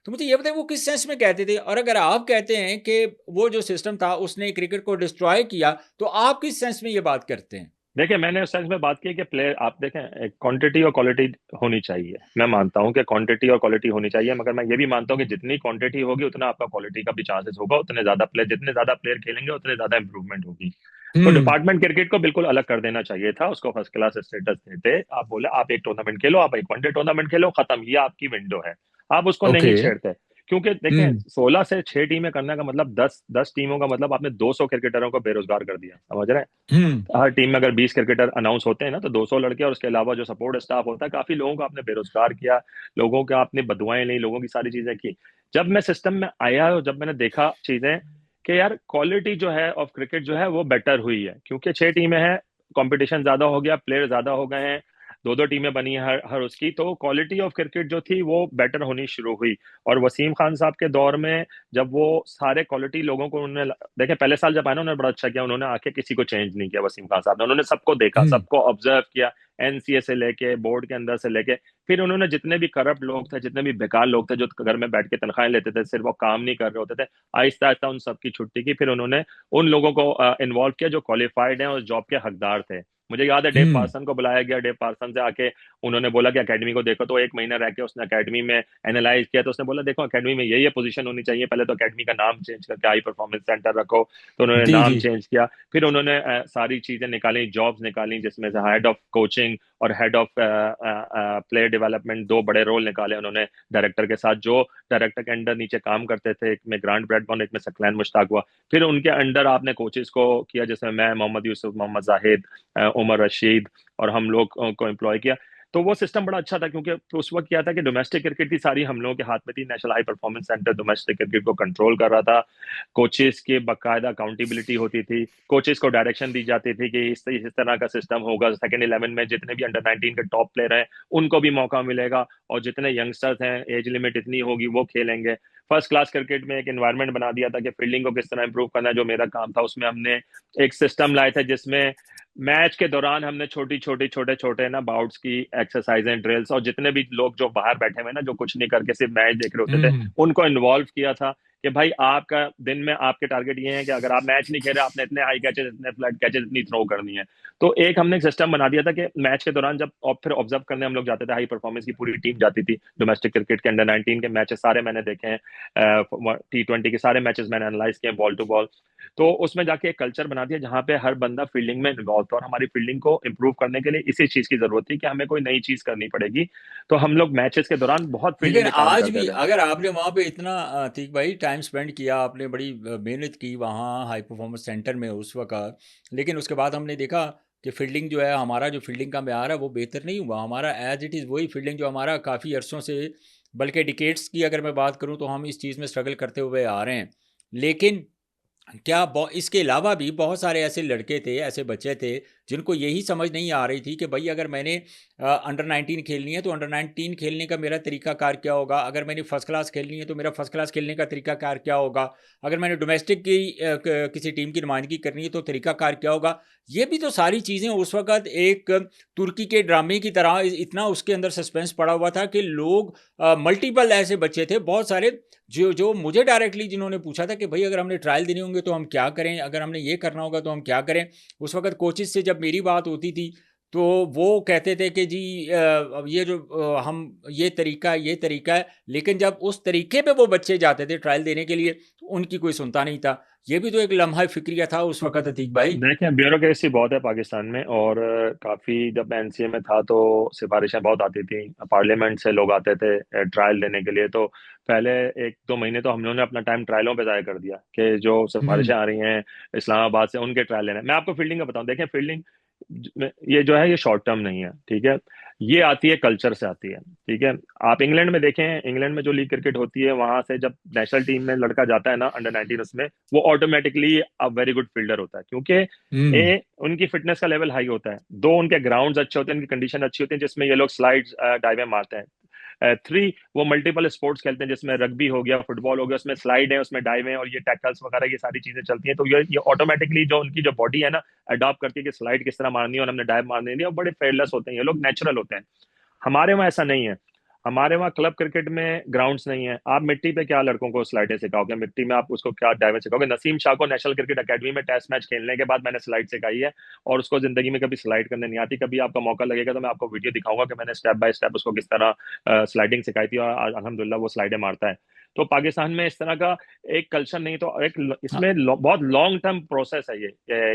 तो मुझे ये बताइए वो किस सेंस में कहते थे? और अगर आप कहते हैं कि वो जो सिस्टम था उसने क्रिकेट को डिस्ट्रॉय किया, तो आप किस सेंस में ये बात करते हैं? देखिए, मैंने उस सेंस में बात की कि प्लेयर, आप देखें, क्वांटिटी और क्वालिटी होनी चाहिए। मैं मानता हूं कि क्वांटिटी और क्वालिटी होनी चाहिए, मगर मैं ये भी मानता हूं कि जितनी क्वांटिटी होगी उतना आपका क्वालिटी का भी चांसेस होगा। जितने ज्यादा प्लेयर खेलेंगे उतने ज्यादा इंप्रूवमेंट होगी। तो हम्म। डिपार्टमेंट क्रिकेट को बिल्कुल अलग कर देना चाहिए था, उसको फर्स्ट क्लास स्टेटस देते। आप बोले आप एक टूर्नामेंट खेलो, आप एक वनडे टूर्नामेंट खेलो, खत्म, ये आपकी विंडो है। आप उसको नहीं ओके। छेड़ते, क्योंकि देखें, हम्म। 16 से 6 टीमें करने का मतलब, 10 टीमों का मतलब आपने 200 क्रिकेटरों को बेरोजगार कर दिया, समझ रहे हैं। हम्म। हर टीम में अगर 20 क्रिकेटर अनाउंस होते हैं ना, तो 200 लड़के और उसके अलावा जो सपोर्ट स्टाफ होता है, काफी लोगों को आपने बेरोजगार किया। लोगों के आपने बदुआएं ली, लोगों की सारी चीजें की। जब मैं सिस्टम में आया और जब मैंने देखा चीजें कि यार क्वालिटी जो है ऑफ क्रिकेट जो है वो बेटर हुई है, क्योंकि 6 टीमें हैं, कंपटीशन ज्यादा हो गया, प्लेयर ज्यादा हो गए हैं, दो दो टीमें बनी है हर हर उसकी। तो क्वालिटी ऑफ क्रिकेट जो थी वो बेटर होनी शुरू हुई। और वसीम खान साहब के दौर में जब वो सारे क्वालिटी लोगों को उन्होंने देखे, पहले साल जब आया ना, उन्होंने बड़ा अच्छा किया। उन्होंने आके किसी को चेंज नहीं किया वसीम खान साहब ने, उन्होंने सबको देखा, हम्म। सबको ऑब्जर्व किया, एनसीए से लेके बोर्ड के अंदर से लेके। फिर उन्होंने जितने भी करप्ट लोग थे, जितने भी बेकार लोग थे, जो घर में बैठ के तनख्वाहें लेते थे, सिर्फ वो काम नहीं कर रहे होते थे, आहिस्ता आहिस्ता उन सबकी छुट्टी की। फिर उन्होंने उन लोगों को इन्वॉल्व किया जो क्वालिफाइड हैं और जॉब के हकदार थे। मुझे याद है डेव हम्म। पार्सन को बुलाया गया, डेव पार्सन से आके उन्होंने बोला कि एकेडमी को देखो, तो एक महीना रह के उसने एकेडमी में एनालाइज किया, तो उसने बोला देखो एकेडमी में ये पोजीशन होनी चाहिए, पहले तो एकेडमी का नाम चेंज करके हाई परफॉर्मेंस सेंटर रखो। तो उन्होंने जी नाम जी। चेंज किया, फिर उन्होंने सारी चीजें निकाली, जॉब्स निकाली, जिसमें से हेड ऑफ कोचिंग और हेड ऑफ प्लेयर डेवलपमेंट, दो बड़े रोल निकाले उन्होंने डायरेक्टर के साथ। जो डायरेक्टर के अंडर नीचे काम करते थे, एक में ग्रांट ब्रैडबॉर्न, एक में सकलैन मुश्ताक हुआ। फिर उनके अंडर आपने कोचेस को किया, जिसमें मैं, मोहम्मद यूसुफ, मोहम्मद जाहिद, उमर रशीद और हम लोग को एम्प्लॉय किया। तो वो सिस्टम बड़ा अच्छा था, क्योंकि उस वक्त क्या था कि डोमेस्टिक क्रिकेट की सारी हम लोगों के हाथ में थी। National high performance centre domestic cricket को कंट्रोल कर रहा था। कोचेस की बाकायदा अकाउंटेबिलिटी होती थी, कोचेस को डायरेक्शन दी जाती थी कि इस तरह का सिस्टम होगा, सेकंड 11 में जितने भी अंडर 19 के टॉप प्लेयर हैं उनको भी मौका मिलेगा, और जितने यंगस्टर्स हैं एज लिमिट इतनी होगी वो खेलेंगे। फर्स्ट क्लास क्रिकेट में एक एनवायरनमेंट बना दिया था कि फील्डिंग को किस तरह इंप्रूव करना है, जो मेरा काम था। उसमें हमने एक सिस्टम लाए थे जिसमें मैच के दौरान हमने छोटी छोटी छोटे छोटे ना बाउट्स की एक्सरसाइजें, ड्रिल्स, और जितने भी लोग जो बाहर बैठे हुए ना, जो कुछ नहीं करके सिर्फ मैच देख रहे होते थे, हम्म। उनको इन्वॉल्व किया था कि भाई आपका दिन में आपके टारगेट ये है कि अगर आप मैच नहीं खेल रहे, आपने इतने हाई कैचेस, इतने फ्लैट कैचेस, इतनी थ्रो करनी है। तो एक हमने सिस्टम बना दिया था कि मैच के दौरान जब, और फिर ऑब्जर्व करने हम लोग जाते थे, हाई परफॉर्मेंस की पूरी टीम जाती थी। डोमेस्टिक क्रिकेट के अंडर 19 के मैचेस सारे मैंने देखे हैं, T20 के सारे मैचेस मैंने एनालाइज किए बॉल टू बॉल। तो उसमें जाके एक कल्चर बना दिया जहां पे हर बंदा फील्डिंग में इन्वॉल्व था, और हमारी फील्डिंग को इंप्रूव करने के लिए इसी चीज की जरूरत थी कि हमें कोई नई चीज करनी पड़ेगी। तो हम लोग मैचेस के दौरान बहुत फील्डिंग लेकिन पे काम आज करते भी थे। अगर आपने वहाँ पे इतना ठीक भाई टाइम स्पेंड किया, आपने बड़ी मेहनत की वहाँ हाई परफॉर्मेंस सेंटर में उस वक्त, लेकिन उसके बाद हमने देखा कि फील्डिंग जो है हमारा, जो फील्डिंग का म्यार है वो बेहतर नहीं हुआ हमारा। एज इट इज़ वही फील्डिंग जो हमारा काफ़ी अरसों से, बल्कि डिकेट्स की अगर मैं बात करूँ तो हम इस चीज़ में स्ट्रगल करते हुए आ रहे हैं। लेकिन क्या इसके अलावा भी बहुत सारे ऐसे लड़के थे, ऐसे बच्चे थे जिनको यही समझ नहीं आ रही थी कि भाई अगर मैंने अंडर 19 खेलनी है तो अंडर 19 खेलने का मेरा तरीका कार क्या होगा, अगर मैंने फर्स्ट क्लास खेलनी है तो मेरा फर्स्ट क्लास खेलने का तरीका कार क्या होगा, अगर मैंने डोमेस्टिक की किसी टीम की नुमाइंदगी करनी है तो तरीका कार क्या होगा। ये भी तो सारी चीज़ें उस वक्त एक तुर्की के ड्रामे की तरह इतना उसके अंदर सस्पेंस पड़ा हुआ था कि लोग, मल्टीपल ऐसे बच्चे थे बहुत सारे, जो जो मुझे डायरेक्टली जिन्होंने पूछा था कि भाई अगर हमने ट्रायल देने होंगे तो हम क्या करें, अगर हमने ये करना होगा तो हम क्या करें। उस वक्त कोचेस से जब मेरी बात होती थी तो वो कहते थे कि जी अब ये जो हम ये तरीका है, लेकिन जब उस तरीके पे वो बच्चे जाते थे ट्रायल देने के लिए तो उनकी कोई सुनता नहीं था। ये भी तो एक लम्हा फिक्रिया था उस वक्त अतीक भाई। देखें, ब्यूरोक्रेसी बहुत है पाकिस्तान में, और काफी, जब मैं एनसीए में था तो सिफारिशें बहुत आती थी, पार्लियामेंट से लोग आते थे ट्रायल देने के लिए। तो पहले 1-2 महीने तो हम लोगों ने अपना टाइम ट्रायलों पे जाया कर दिया कि जो हम्म। सिफारिशें आ रही हैं इस्लामाबाद से, उनके ट्रायल लेने। मैं आपको फील्डिंग का बताऊं, देखें फील्डिंग ये जो है ये शॉर्ट टर्म नहीं है, ठीक है, ये आती है कल्चर से आती है, ठीक है। आप इंग्लैंड में देखें, इंग्लैंड में जो लीग क्रिकेट होती है, वहां से जब नेशनल टीम में लड़का जाता है ना अंडर 19, उसमें वो automatically a very good fielder होता है, क्योंकि हम्म। उनकी फिटनेस का लेवल हाई होता है। दो, उनके ग्राउंड्स अच्छे होते हैं, उनकी कंडीशन अच्छी होती है, जिसमें ये लोग स्लाइड्स, डाइवें मारते हैं। 3, वो मल्टीपल स्पोर्ट्स खेलते हैं, जिसमें रग्बी हो गया, फुटबॉल हो गया, उसमें स्लाइड है, उसमें डाइव है, और ये टैकल्स वगैरह, ये सारी चीजें चलती हैं। तो ये ऑटोमेटिकली जो उनकी जो बॉडी है ना, अडॉप्ट करती है कि स्लाइड किस तरह मारनी है और हमने डाइव मारनी है, और बड़े फेयरलेस होते हैं ये लोग, नेचुरल होते हैं। हमारे वहाँ ऐसा नहीं है। हमारे वहाँ क्लब क्रिकेट में ग्राउंड्स नहीं है। आप मिट्टी पे क्या लड़कों को स्लाइडें सिखाओगे, मिट्टी में आप उसको क्या डाइव सिखाओगे। नसीम शाह को नेशनल क्रिकेट एकेडमी में टेस्ट मैच खेलने के बाद मैंने स्लाइड सिखाई है, और उसको जिंदगी में कभी स्लाइड करने नहीं आती। कभी आपका मौका लगेगा तो मैं आपको वीडियो दिखाऊंगा कि मैंने स्टेप बाय स्टेप उसको किस तरह स्लाइडिंग सिखाई थी, और आज अल्हम्दुलिल्लाह वो स्लाइडें मारता है। तो पाकिस्तान में इस तरह का एक कल्चर नहीं, तो एक हाँ। इसमें बहुत लॉन्ग टर्म प्रोसेस है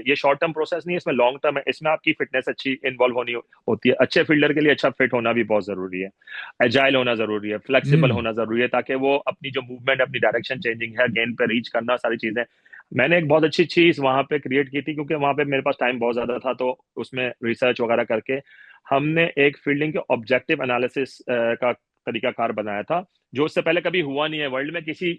ये शॉर्ट टर्म प्रोसेस नहीं है, इसमें लॉन्ग टर्म है। इसमें आपकी फिटनेस अच्छी इन्वॉल्व होनी होती है। अच्छे फील्डर के लिए अच्छा फिट होना भी बहुत जरूरी है, एजाइल होना जरूरी है, फ्लेक्सिबल हम्म। होना जरूरी है, ताकि वो अपनी जो मूवमेंट, अपनी डायरेक्शन चेंजिंग है, गेंद पे रीच करना, सारी चीजें। मैंने एक बहुत अच्छी चीज वहां पे क्रिएट की थी, क्योंकि वहां पे मेरे पास टाइम बहुत ज्यादा था, तो उसमें रिसर्च वगैरह करके हमने एक फील्डिंग के ऑब्जेक्टिव एनालिसिस का तरीकाकार बनाया था, जो उससे पहले कभी हुआ नहीं है वर्ल्ड में, किसी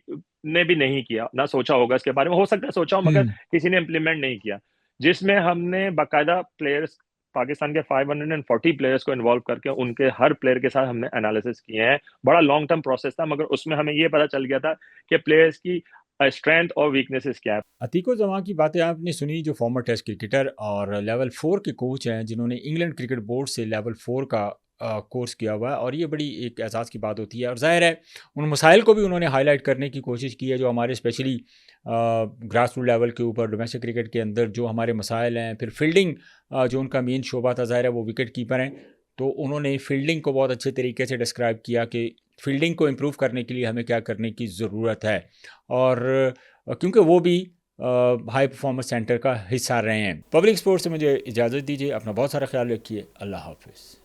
ने भी नहीं किया, ना सोचा होगा इसके बारे में, हो सकता है सोचा हो मगर हम्म। किसी ने इम्प्लीमेंट नहीं किया। जिसमें हमने बाकायदा प्लेयर्स, पाकिस्तान के 540 प्लेयर्स को इन्वॉल्व करके उनके हर प्लेयर के साथ हमने एनालिसिस किए हैं। बड़ा लॉन्ग टर्म प्रोसेस था, मगर उसमें हमें ये पता चल गया था कि प्लेयर्स की स्ट्रेंथ और वीकनेसेस क्या है। अतीको जमा की बातें आपने सुनी, जो फॉर्मर टेस्ट क्रिकेटर और लेवल 4 के कोच हैं, जिन्होंने इंग्लैंड क्रिकेट बोर्ड से लेवल 4 का कोर्स किया हुआ है, और ये बड़ी एक एहसास की बात होती है। और ज़ाहिर है उन मसाइल को भी उन्होंने हाईलाइट करने की कोशिश की है जो हमारे स्पेशली ग्रास रूट लेवल के ऊपर डोमेस्टिक क्रिकेट के अंदर जो हमारे मसाइल हैं। फिर फील्डिंग जो उनका मेन शोबा था, ज़ाहिर है वो विकेट कीपर हैं, तो उन्होंने फील्डिंग को बहुत अच्छे तरीके से डिस्क्राइब किया कि फील्डिंग को इम्प्रूव करने के लिए हमें क्या करने की ज़रूरत है। और क्योंकि वो भी हाई परफॉर्मेंस सेंटर का हिस्सा रहे हैं। पब्लिक स्पोर्ट्स से मुझे इजाज़त दीजिए। अपना बहुत सारा ख्याल रखिए। अल्लाह हाफिज़।